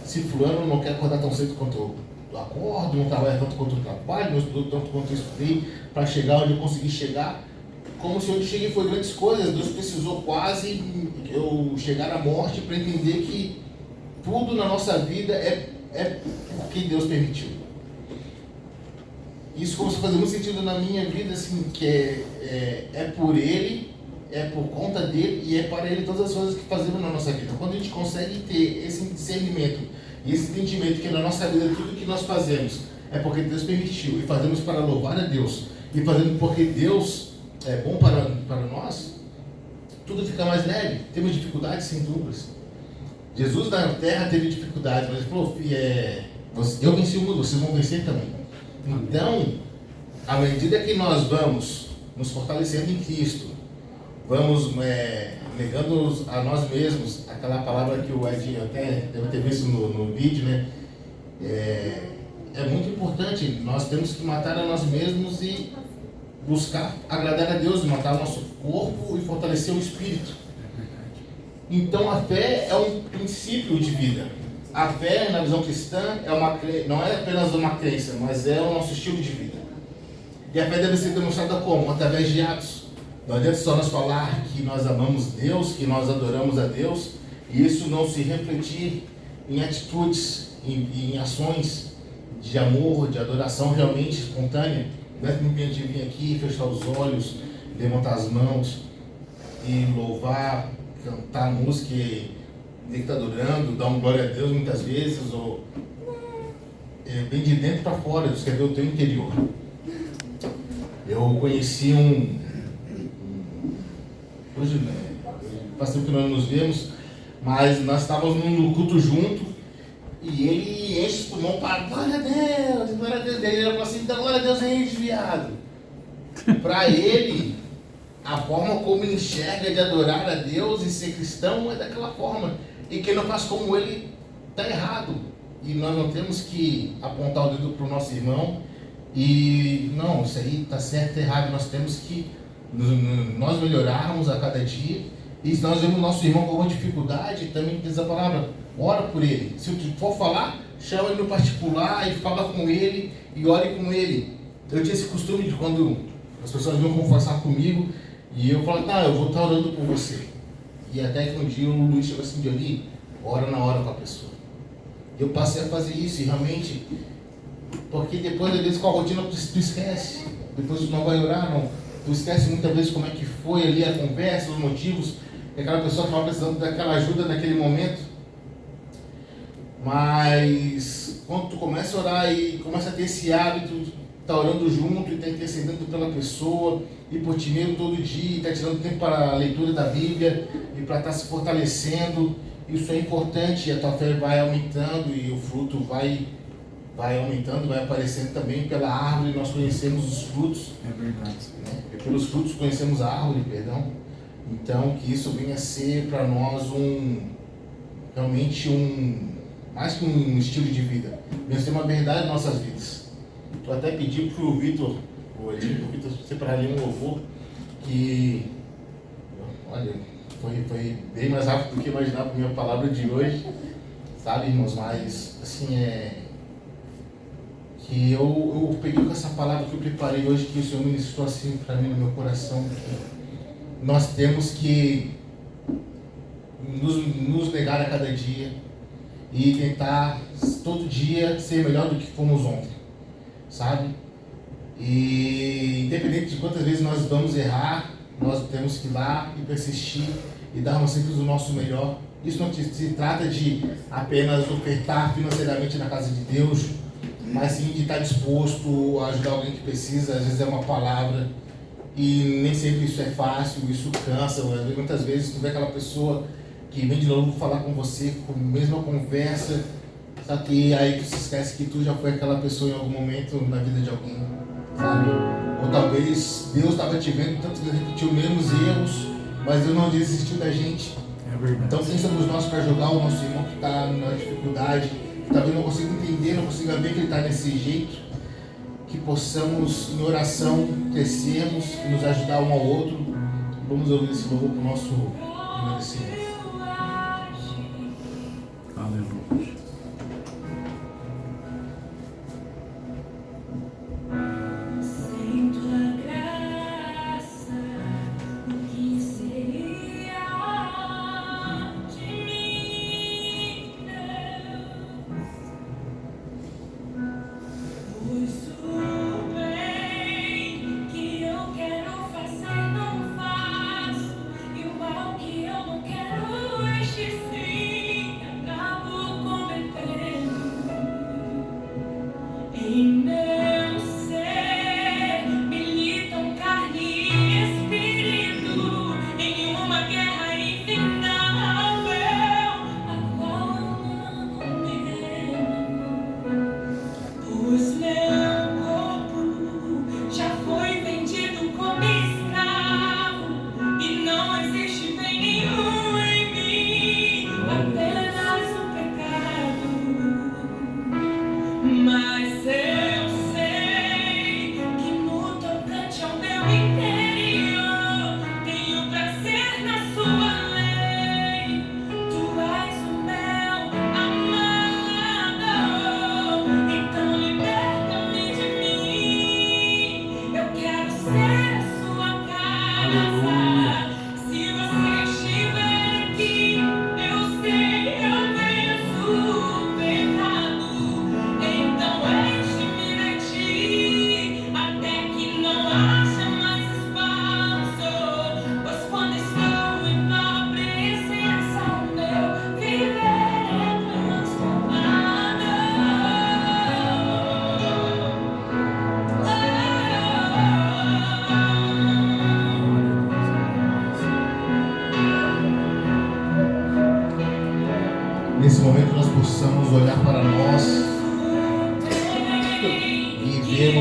Se fulano não quer acordar tão cedo quanto eu acordo, não trabalha tanto quanto eu trabalho, não estudo tanto quanto eu estudei para chegar onde eu consegui chegar, como se onde eu cheguei foi grandes coisas. Deus precisou quase eu chegar à morte para entender que tudo na nossa vida é porque Deus permitiu. Isso começou a fazer muito sentido na minha vida, assim, que é por Ele, é por conta dele e é para Ele todas as coisas que fazemos na nossa vida. Quando a gente consegue ter esse discernimento e esse entendimento que na nossa vida tudo que nós fazemos é porque Deus permitiu e fazemos para louvar a Deus e fazemos porque Deus é bom para nós, tudo fica mais leve. Temos dificuldades, sem dúvidas. Jesus na terra teve dificuldades, mas ele falou, eu venci o mundo, vocês vão vencer também. Então, à medida que nós vamos nos fortalecendo em Cristo, vamos negando a nós mesmos, aquela palavra que o Edinho até deve ter visto no vídeo, né? É muito importante, nós temos que matar a nós mesmos e buscar agradar a Deus, matar o nosso corpo e fortalecer o espírito. Então a fé é um princípio de vida. A fé, na visão cristã, não é apenas uma crença, mas é o nosso estilo de vida. E a fé deve ser demonstrada como? Através de atos. Não adianta só nós falar que nós amamos Deus, que nós adoramos a Deus, e isso não se refletir em atitudes, em ações de amor, de adoração realmente espontânea. Não é que a gente vir aqui, fechar os olhos, levantar as mãos e louvar, cantar música e dizer que está adorando, dar um glória a Deus muitas vezes, ou vem de dentro para fora, Deus quer ver o teu interior. Eu conheci hoje faz tempo que nós nos vemos, mas nós estávamos no culto junto e ele enche o pulmão para glória a Deus, glória a Deus. Daí ele falou assim, glória a Deus aí, desviado. Para ele, a forma como ele enxerga de adorar a Deus e ser cristão é daquela forma. E quem não faz como ele está errado. E nós não temos que apontar o dedo para o nosso irmão e não, isso aí está certo e errado. Nós temos que nós melhorarmos a cada dia. E se nós vemos o nosso irmão com alguma dificuldade, também diz a palavra, ora por ele. Se for falar, chama ele no particular e fala com ele e ore com ele. Eu tinha esse costume de quando as pessoas vinham conversar comigo e eu falava, tá, eu vou estar orando por você. E até que um dia o Luiz chegou assim, Johnny, ora na hora com a pessoa. Eu passei a fazer isso e realmente, porque depois às vezes com a rotina tu esquece, depois tu não vai orar, não. Tu esquece muitas vezes como é que foi ali a conversa, os motivos, e aquela pessoa estava precisando daquela ajuda naquele momento. Mas quando tu começa a orar e começa a ter esse hábito, tá orando junto e tá intercedendo pela pessoa e por ti mesmo todo dia, e tá tirando tempo para a leitura da Bíblia e para estar se fortalecendo, isso é importante, e a tua fé vai aumentando e o fruto vai aumentando, vai aparecendo também pela árvore, nós conhecemos os frutos. É verdade. Né? E pelos frutos conhecemos a árvore, perdão. Então, que isso venha a ser para nós realmente mais que um estilo de vida, venha ser uma verdade em nossas vidas. Eu até pedi para o Vitor separar ali um louvor que, olha, foi bem mais rápido do que eu imaginava a minha palavra de hoje, sabe, irmãos? Mas, assim, que eu peguei com essa palavra que eu preparei hoje, que o Senhor ministrou assim para mim no meu coração, que nós temos que nos negar a cada dia e tentar todo dia ser melhor do que fomos ontem, sabe? E independente de quantas vezes nós vamos errar, nós temos que ir lá e persistir e darmos sempre o nosso melhor. Isso não se trata de apenas ofertar financeiramente na casa de Deus, mas sim de estar disposto a ajudar alguém que precisa. Às vezes é uma palavra e nem sempre isso é fácil, isso cansa. Muitas vezes tu vê aquela pessoa que vem de novo falar com você, com a mesma conversa, só que aí tu se esquece que tu já foi aquela pessoa em algum momento na vida de alguém, sabe? Ou talvez Deus estava te vendo tanto que repetiu os mesmos erros, mas Deus não desistiu da gente. É verdade. Então quem somos nós para ajudar o nosso irmão que está na dificuldade, que talvez não consiga entender, não consiga ver que ele está desse jeito, que possamos em oração crescermos e nos ajudar um ao outro. Vamos ouvir esse louvor para o nosso agradecimento. Aleluia. Sem tua graça, o que seria de mim, Deus? Pois o bem que eu quero fazer não faço, e o mal que eu não quero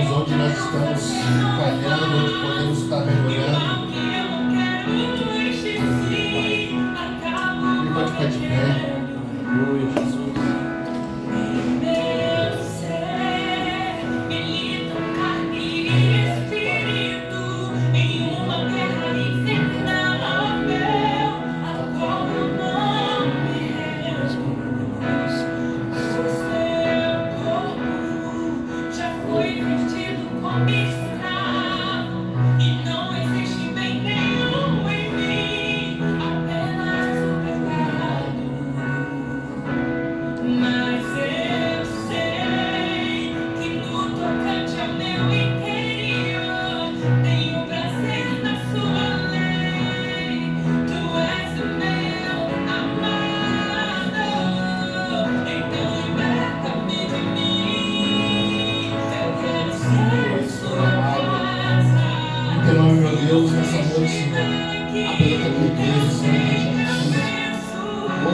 Deus, onde nós estamos falhando, onde podemos estar melhorando. Ele pode ficar de pé. Aleluia, Jesus.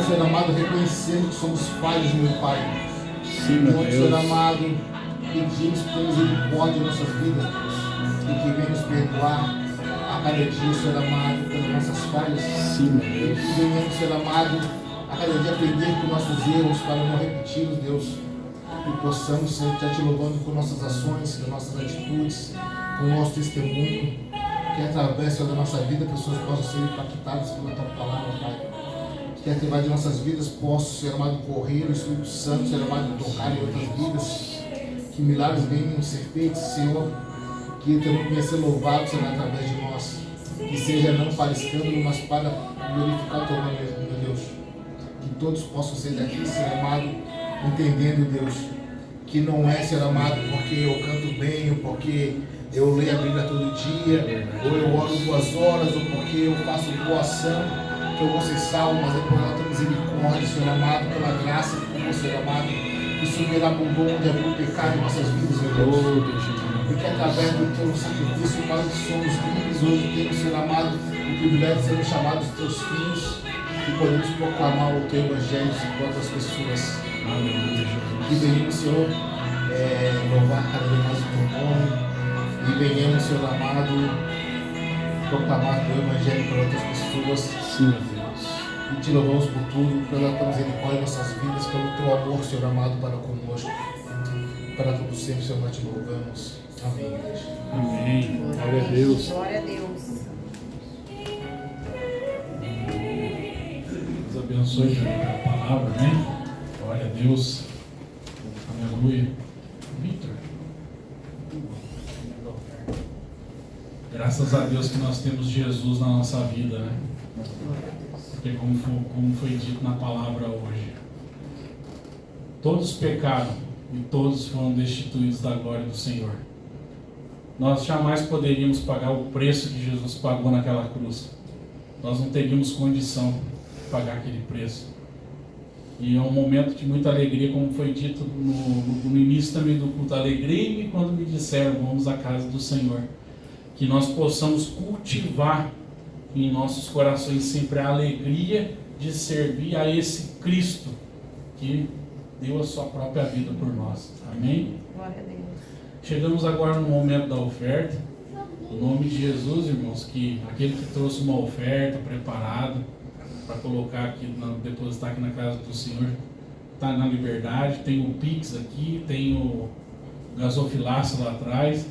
Senhor amado, reconhecendo que somos falhos, meu Pai. Sim, meu Deus. Senhor amado, pedimos que tenha misericórdia em nossas vidas e que venha nos perdoar a cada dia, Senhor amado, pelas nossas falhas. Sim, meu Deus. E que venhamos, Senhor amado, a cada dia aprender com nossos erros para não repetir-os, Deus. E possamos, Senhor, estar te louvando com nossas ações, com nossas atitudes, com o nosso testemunho, que através, Senhor, da nossa vida, pessoas possam ser impactadas pela Tua palavra, Pai. Que através de nossas vidas possa, Senhor amado, correr o Espírito Santo, Senhor amado, tocar em outras vidas. Que milagres venham ser feitos, Senhor. Que também venha ser louvado, Senhor, através de nós. Que seja não para escândalo, mas para glorificar o Teu nome, meu Deus. Que todos possam ser daqui, Senhor amado, entendendo, Deus, que não é, Senhor amado, porque eu canto bem, ou porque eu leio a Bíblia todo dia, ou eu oro 2 horas, ou porque eu faço boa ação, que eu vou ser salvo, mas é por ela tua misericórdia, Senhor amado, pela graça que como, Senhor amado, que superabundou onde havia o pecado em nossas vidas, meu Deus. E que através do teu sacrifício nós somos livres hoje, temos, Senhor amado, o privilégio de sermos chamados teus filhos e podemos proclamar o teu evangelho para outras pessoas. Aleluia, Jesus. Que venhamos, Senhor, louvar cada vez mais o teu nome e venhamos, Senhor amado, proclamar o teu evangelho para outras pessoas. Sim, meu Deus. E te louvamos por tudo, pela tua misericórdia em nossas vidas, pelo teu amor, Senhor amado, para conosco. Para tudo sempre, Senhor, nós te louvamos. Amém, igreja. Amém. Glória a Deus. Glória a Deus. Deus abençoe a palavra, né? Glória a Deus. Aleluia. Victor. Graças a Deus que nós temos Jesus na nossa vida, né? Porque como foi dito na palavra hoje, todos pecaram e todos foram destituídos da glória do Senhor. Nós jamais poderíamos pagar o preço que Jesus pagou naquela cruz. Nós não teríamos condição de pagar aquele preço. E é um momento de muita alegria, como foi dito no início também do culto. Alegrei-me quando me disseram, vamos à casa do Senhor. Que nós possamos cultivar em nossos corações sempre a alegria de servir a esse Cristo que deu a sua própria vida por nós. Amém? Glória a Deus. Chegamos agora no momento da oferta. Em nome de Jesus, irmãos, que aquele que trouxe uma oferta preparada para colocar aqui, depositar aqui na casa do Senhor, está na liberdade. Tem o Pix aqui, tem o gasofilaço lá atrás.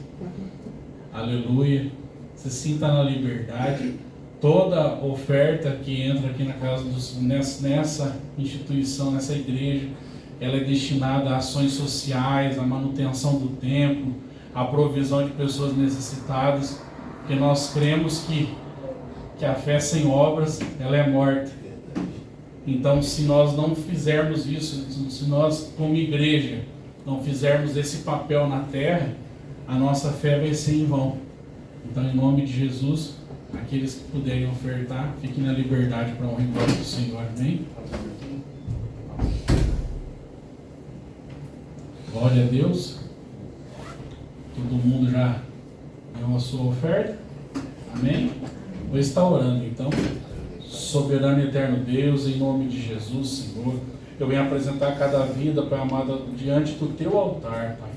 Aleluia. Se sinta na liberdade. Toda oferta que entra aqui na casa do Senhor, nessa instituição, nessa igreja, ela é destinada a ações sociais, a manutenção do templo, a provisão de pessoas necessitadas, porque nós cremos que a fé sem obras, ela é morta. Então, se nós não fizermos isso, se nós como igreja não fizermos esse papel na terra, a nossa fé vai ser em vão. Então, em nome de Jesus, aqueles que puderem ofertar, fiquem na liberdade para honra e glória do Senhor. Amém? Glória a Deus. Todo mundo já deu a sua oferta. Amém? Vou estar orando então. Soberano e eterno Deus, em nome de Jesus, Senhor, eu venho apresentar cada vida, Pai amado, diante do teu altar, Pai.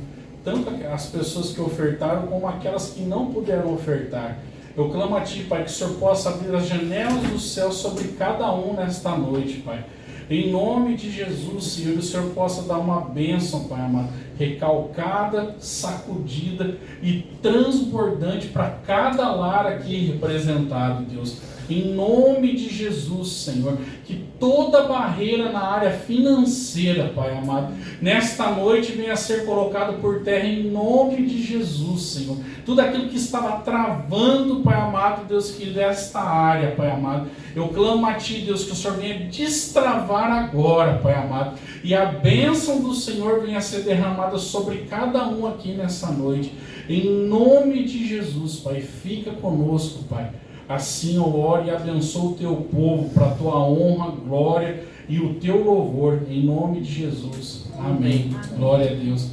tanto as pessoas que ofertaram como aquelas que não puderam ofertar. Eu clamo a Ti, Pai, que o Senhor possa abrir as janelas do céu sobre cada um nesta noite, Pai. Em nome de Jesus, Senhor, o Senhor possa dar uma bênção, Pai amado, recalcada, sacudida e transbordante para cada lar aqui representado, Deus. Em nome de Jesus, Senhor, que toda barreira na área financeira, Pai amado, nesta noite venha a ser colocado por terra em nome de Jesus, Senhor. Tudo aquilo que estava travando, Pai amado, Deus, que desta área, Pai amado, eu clamo a Ti, Deus, que o Senhor venha destravar agora, Pai amado, e a bênção do Senhor venha a ser derramada sobre cada um aqui nessa noite. Em nome de Jesus, Pai, fica conosco, Pai. Assim eu oro e abençoo o Teu povo para a Tua honra, glória e o Teu louvor, em nome de Jesus. Amém. Glória a Deus.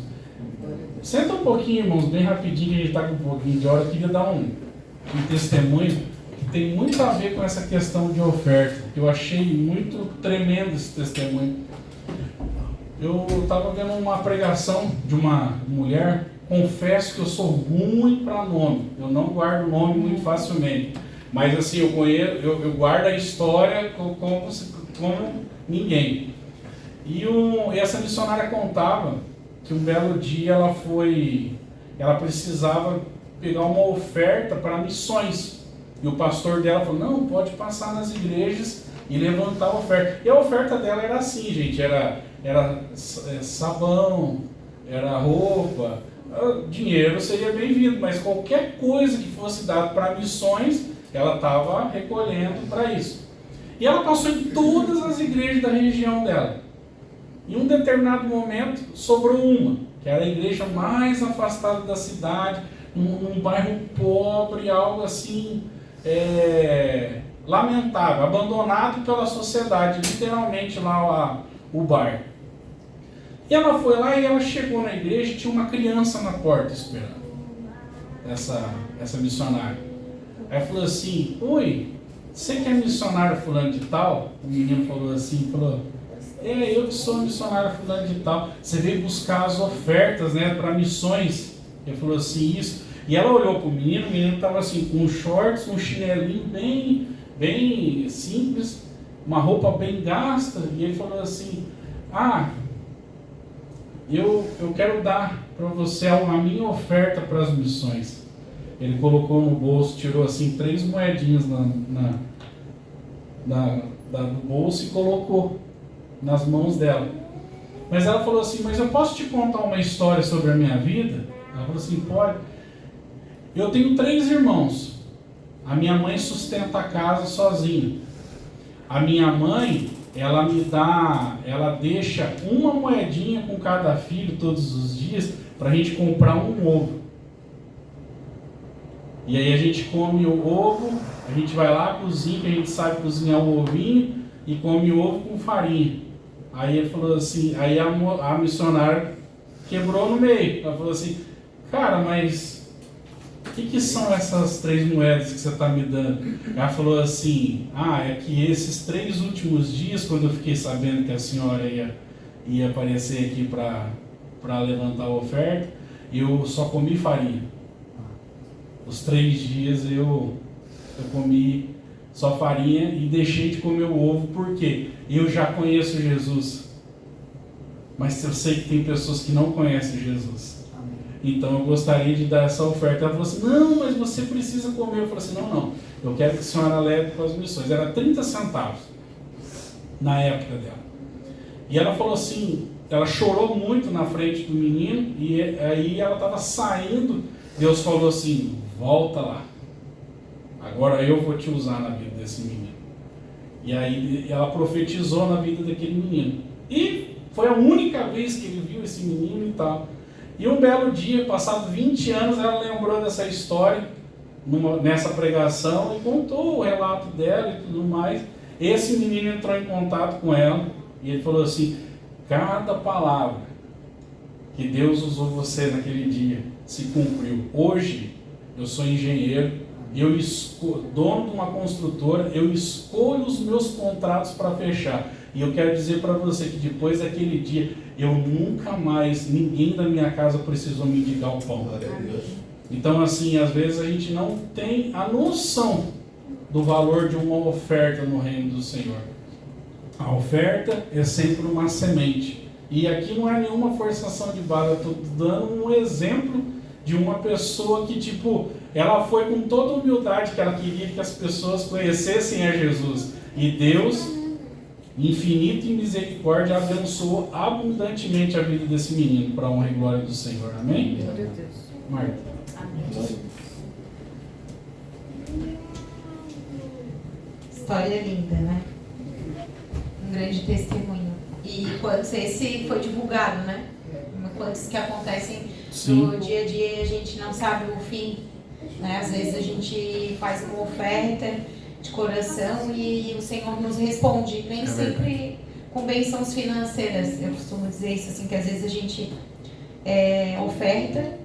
Senta um pouquinho, irmãos, bem rapidinho, que a gente está com um pouquinho de hora. Eu queria dar um testemunho que tem muito a ver com essa questão de oferta. Eu achei muito tremendo esse testemunho. Eu estava vendo uma pregação de uma mulher. Confesso que eu sou ruim para nome. Eu não guardo nome muito facilmente. Mas assim, eu guardo a história como ninguém. E essa missionária contava que um belo dia ela precisava pegar uma oferta para missões. E o pastor dela falou, não, pode passar nas igrejas e levantar a oferta. E a oferta dela era assim, gente, era sabão, era roupa, dinheiro seria bem-vindo, mas qualquer coisa que fosse dado para missões, ela estava recolhendo para isso. E ela passou em todas as igrejas da região dela. Em um determinado momento, sobrou uma, que era a igreja mais afastada da cidade, num bairro pobre, algo assim, lamentável, abandonado pela sociedade, literalmente lá o bairro. E ela foi lá e ela chegou na igreja e tinha uma criança na porta esperando, essa missionária. Aí falou assim, oi, você que é missionário fulano de tal? O menino falou assim, eu que sou missionário fulano de tal. Você veio buscar as ofertas, né, para missões. Ele falou assim, isso. E ela olhou para o menino estava assim, com shorts, um chinelinho bem simples, uma roupa bem gasta. E ele falou assim, eu quero dar para você a minha oferta para as missões. Ele colocou no bolso, tirou assim 3 moedinhas do bolso e colocou nas mãos dela. Mas ela falou assim, mas eu posso te contar uma história sobre a minha vida? Ela falou assim, pode. Eu tenho 3 irmãos. A minha mãe sustenta a casa sozinha. A minha mãe, ela deixa uma moedinha com cada filho todos os dias para a gente comprar um ovo. E aí a gente come o ovo, a gente vai lá, cozinha, que a gente sabe cozinhar o ovinho, e come o ovo com farinha. Aí ele falou assim, aí a missionária quebrou no meio. Ela falou assim, cara, mas o que são essas 3 moedas que você está me dando? Ela falou assim, é que esses 3 últimos dias, quando eu fiquei sabendo que a senhora ia aparecer aqui para levantar a oferta, eu só comi farinha. Os 3 dias eu comi só farinha e deixei de comer o ovo, porque eu já conheço Jesus. Mas eu sei que tem pessoas que não conhecem Jesus. Então eu gostaria de dar essa oferta. Ela falou assim, não, mas você precisa comer. Eu falei assim, não, eu quero que a senhora leve para as missões. Era 30 centavos na época dela. E ela falou assim, ela chorou muito na frente do menino, e aí ela estava saindo, Deus falou assim, volta lá, agora eu vou te usar na vida desse menino. E aí ela profetizou na vida daquele menino, e foi a única vez que ele viu esse menino e tal. E um belo dia, passado 20 anos, ela lembrou dessa história nessa pregação e contou o relato dela e tudo mais. Esse menino entrou em contato com ela e ele falou assim, cada palavra que Deus usou você naquele dia se cumpriu. Hoje eu sou engenheiro, dono de uma construtora, eu escolho os meus contratos para fechar. E eu quero dizer para você que depois daquele dia, eu nunca mais, ninguém da minha casa precisou mendigar o pão. Glória a Deus. Então, assim, às vezes a gente não tem a noção do valor de uma oferta no reino do Senhor. A oferta é sempre uma semente. E aqui não é nenhuma forçação de barra, eu estou dando um exemplo de uma pessoa que, tipo, ela foi com toda humildade, que ela queria que as pessoas conhecessem a Jesus. E Deus, infinito em misericórdia, abençoou abundantemente a vida desse menino, para a honra e glória do Senhor. Amém? Glória a Deus. Marta. Amém. História linda, né? Um grande testemunho. E quantos esse foi divulgado, né? Quantos que acontecem no dia a dia e a gente não sabe o fim, né? Às vezes a gente faz uma oferta de coração e o Senhor nos responde, nem sempre com bênçãos financeiras. Eu costumo dizer isso assim, que às vezes a gente oferta,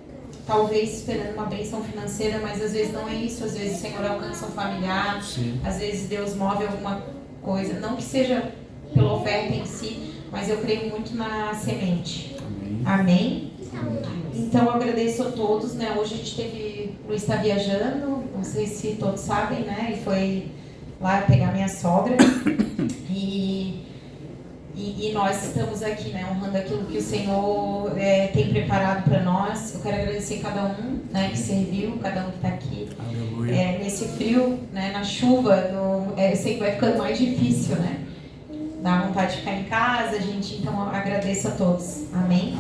talvez esperando uma bênção financeira, mas às vezes não é isso. Às vezes o Senhor alcança um familiar, às vezes Deus move alguma coisa, não que seja pela oferta em si, mas eu creio muito na semente. Amém? Então eu agradeço a todos, né? Hoje a gente teve, o Luiz está viajando, não sei se todos sabem, né? Ele foi lá pegar minha sogra e nós estamos aqui, né? Honrando aquilo que o Senhor tem preparado para nós. Eu quero agradecer cada um, né? Que serviu, cada um que está aqui. Nesse frio, né? Na chuva, eu sei que vai ficando mais difícil, né? Dá vontade de ficar em casa, gente, então eu agradeço a todos. Amém?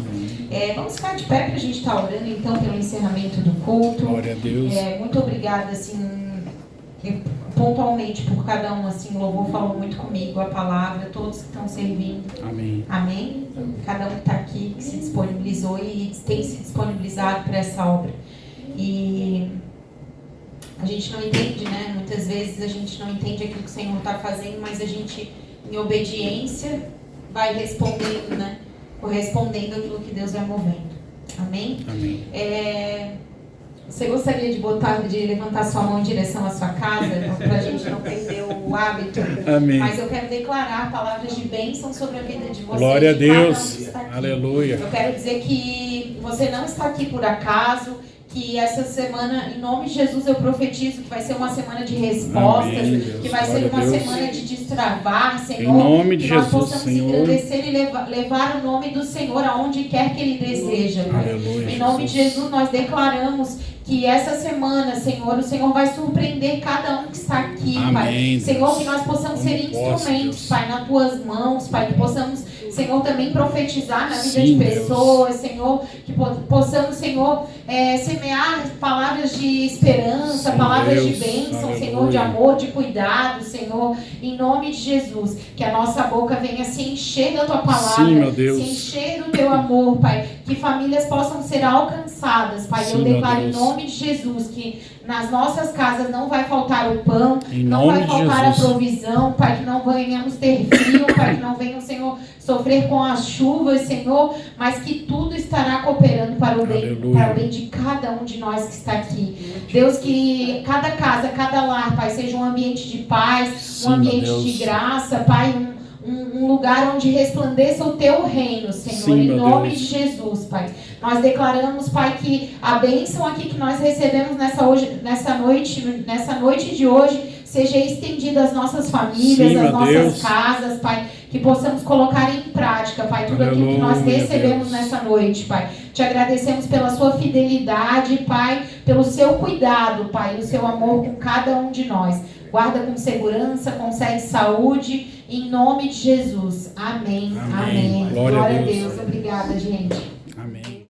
Vamos ficar de pé para a gente estar orando, então, pelo encerramento do culto. Glória a Deus. Muito obrigada, assim, pontualmente por cada um, assim, o louvor falou muito comigo, a palavra, todos que estão servindo. Amém. Amém? Cada um que está aqui, que se disponibilizou e tem se disponibilizado para essa obra. E a gente não entende, né? Muitas vezes a gente não entende aquilo que o Senhor está fazendo, mas a gente, em obediência, vai respondendo, né? Correspondendo àquilo que Deus vai movendo. Amém? Amém. Você gostaria de levantar sua mão em direção à sua casa, para a gente não perder o hábito? Amém. Mas eu quero declarar palavras de bênção sobre a vida de vocês. Glória a de cada um Deus. que está aqui. Aleluia. Eu quero dizer que você não está aqui por acaso, que essa semana, em nome de Jesus, eu profetizo que vai ser uma semana de respostas, Amém, que vai ser uma semana de destravar, Senhor. Em nome de que nós Jesus, possamos Senhor. engrandecer e levar o nome do Senhor aonde quer que Ele deseja, Pai. Aleluia, Em nome Jesus. de Jesus, nós declaramos que essa semana, Senhor, o Senhor vai surpreender cada um que está aqui, Amém, Pai. Deus. Senhor, que nós possamos ser Como posso, instrumentos, Deus. Pai, nas Tuas mãos, Pai, que possamos, Senhor, também profetizar na vida Sim, de Deus. pessoas, Senhor, que possamos, Senhor, semear palavras de esperança, Sim, palavras Deus. de bênção, Aleluia. Senhor, de amor, de cuidado, Senhor, em nome de Jesus, que a nossa boca venha se encher da Tua palavra, Sim, meu Deus. se encher do Teu amor, Pai, que famílias possam ser alcançadas, Pai. Sim, Eu meu declaro em Deus. nome de Jesus que nas nossas casas não vai faltar o pão, Em não nome vai de faltar Jesus. a provisão, Pai, que não venhamos ter frio, Pai, que não venham, Senhor, sofrer com as chuvas, Senhor, mas que tudo estará cooperando para o bem de cada um de nós que está aqui. Deus, que cada casa, cada lar, Pai, seja um ambiente de paz, Sim, um ambiente meu Deus. de graça, Pai, um lugar onde resplandeça o Teu reino, Senhor, Sim, em meu nome Deus. de Jesus, Pai. Nós declaramos, Pai, que a bênção aqui que nós recebemos nessa noite de hoje seja estendida às nossas famílias, Sim, às meu nossas Deus. casas, Pai, que possamos colocar em prática, Pai, tudo aquilo que nós Aleluia, recebemos Deus. nessa noite, Pai. Te agradecemos pela sua fidelidade, Pai, pelo seu cuidado, Pai, e o seu amor com cada um de nós. Guarda com segurança, concede saúde, em nome de Jesus. Amém. Amém. Amém. Glória a Deus. Obrigada, gente. Amém.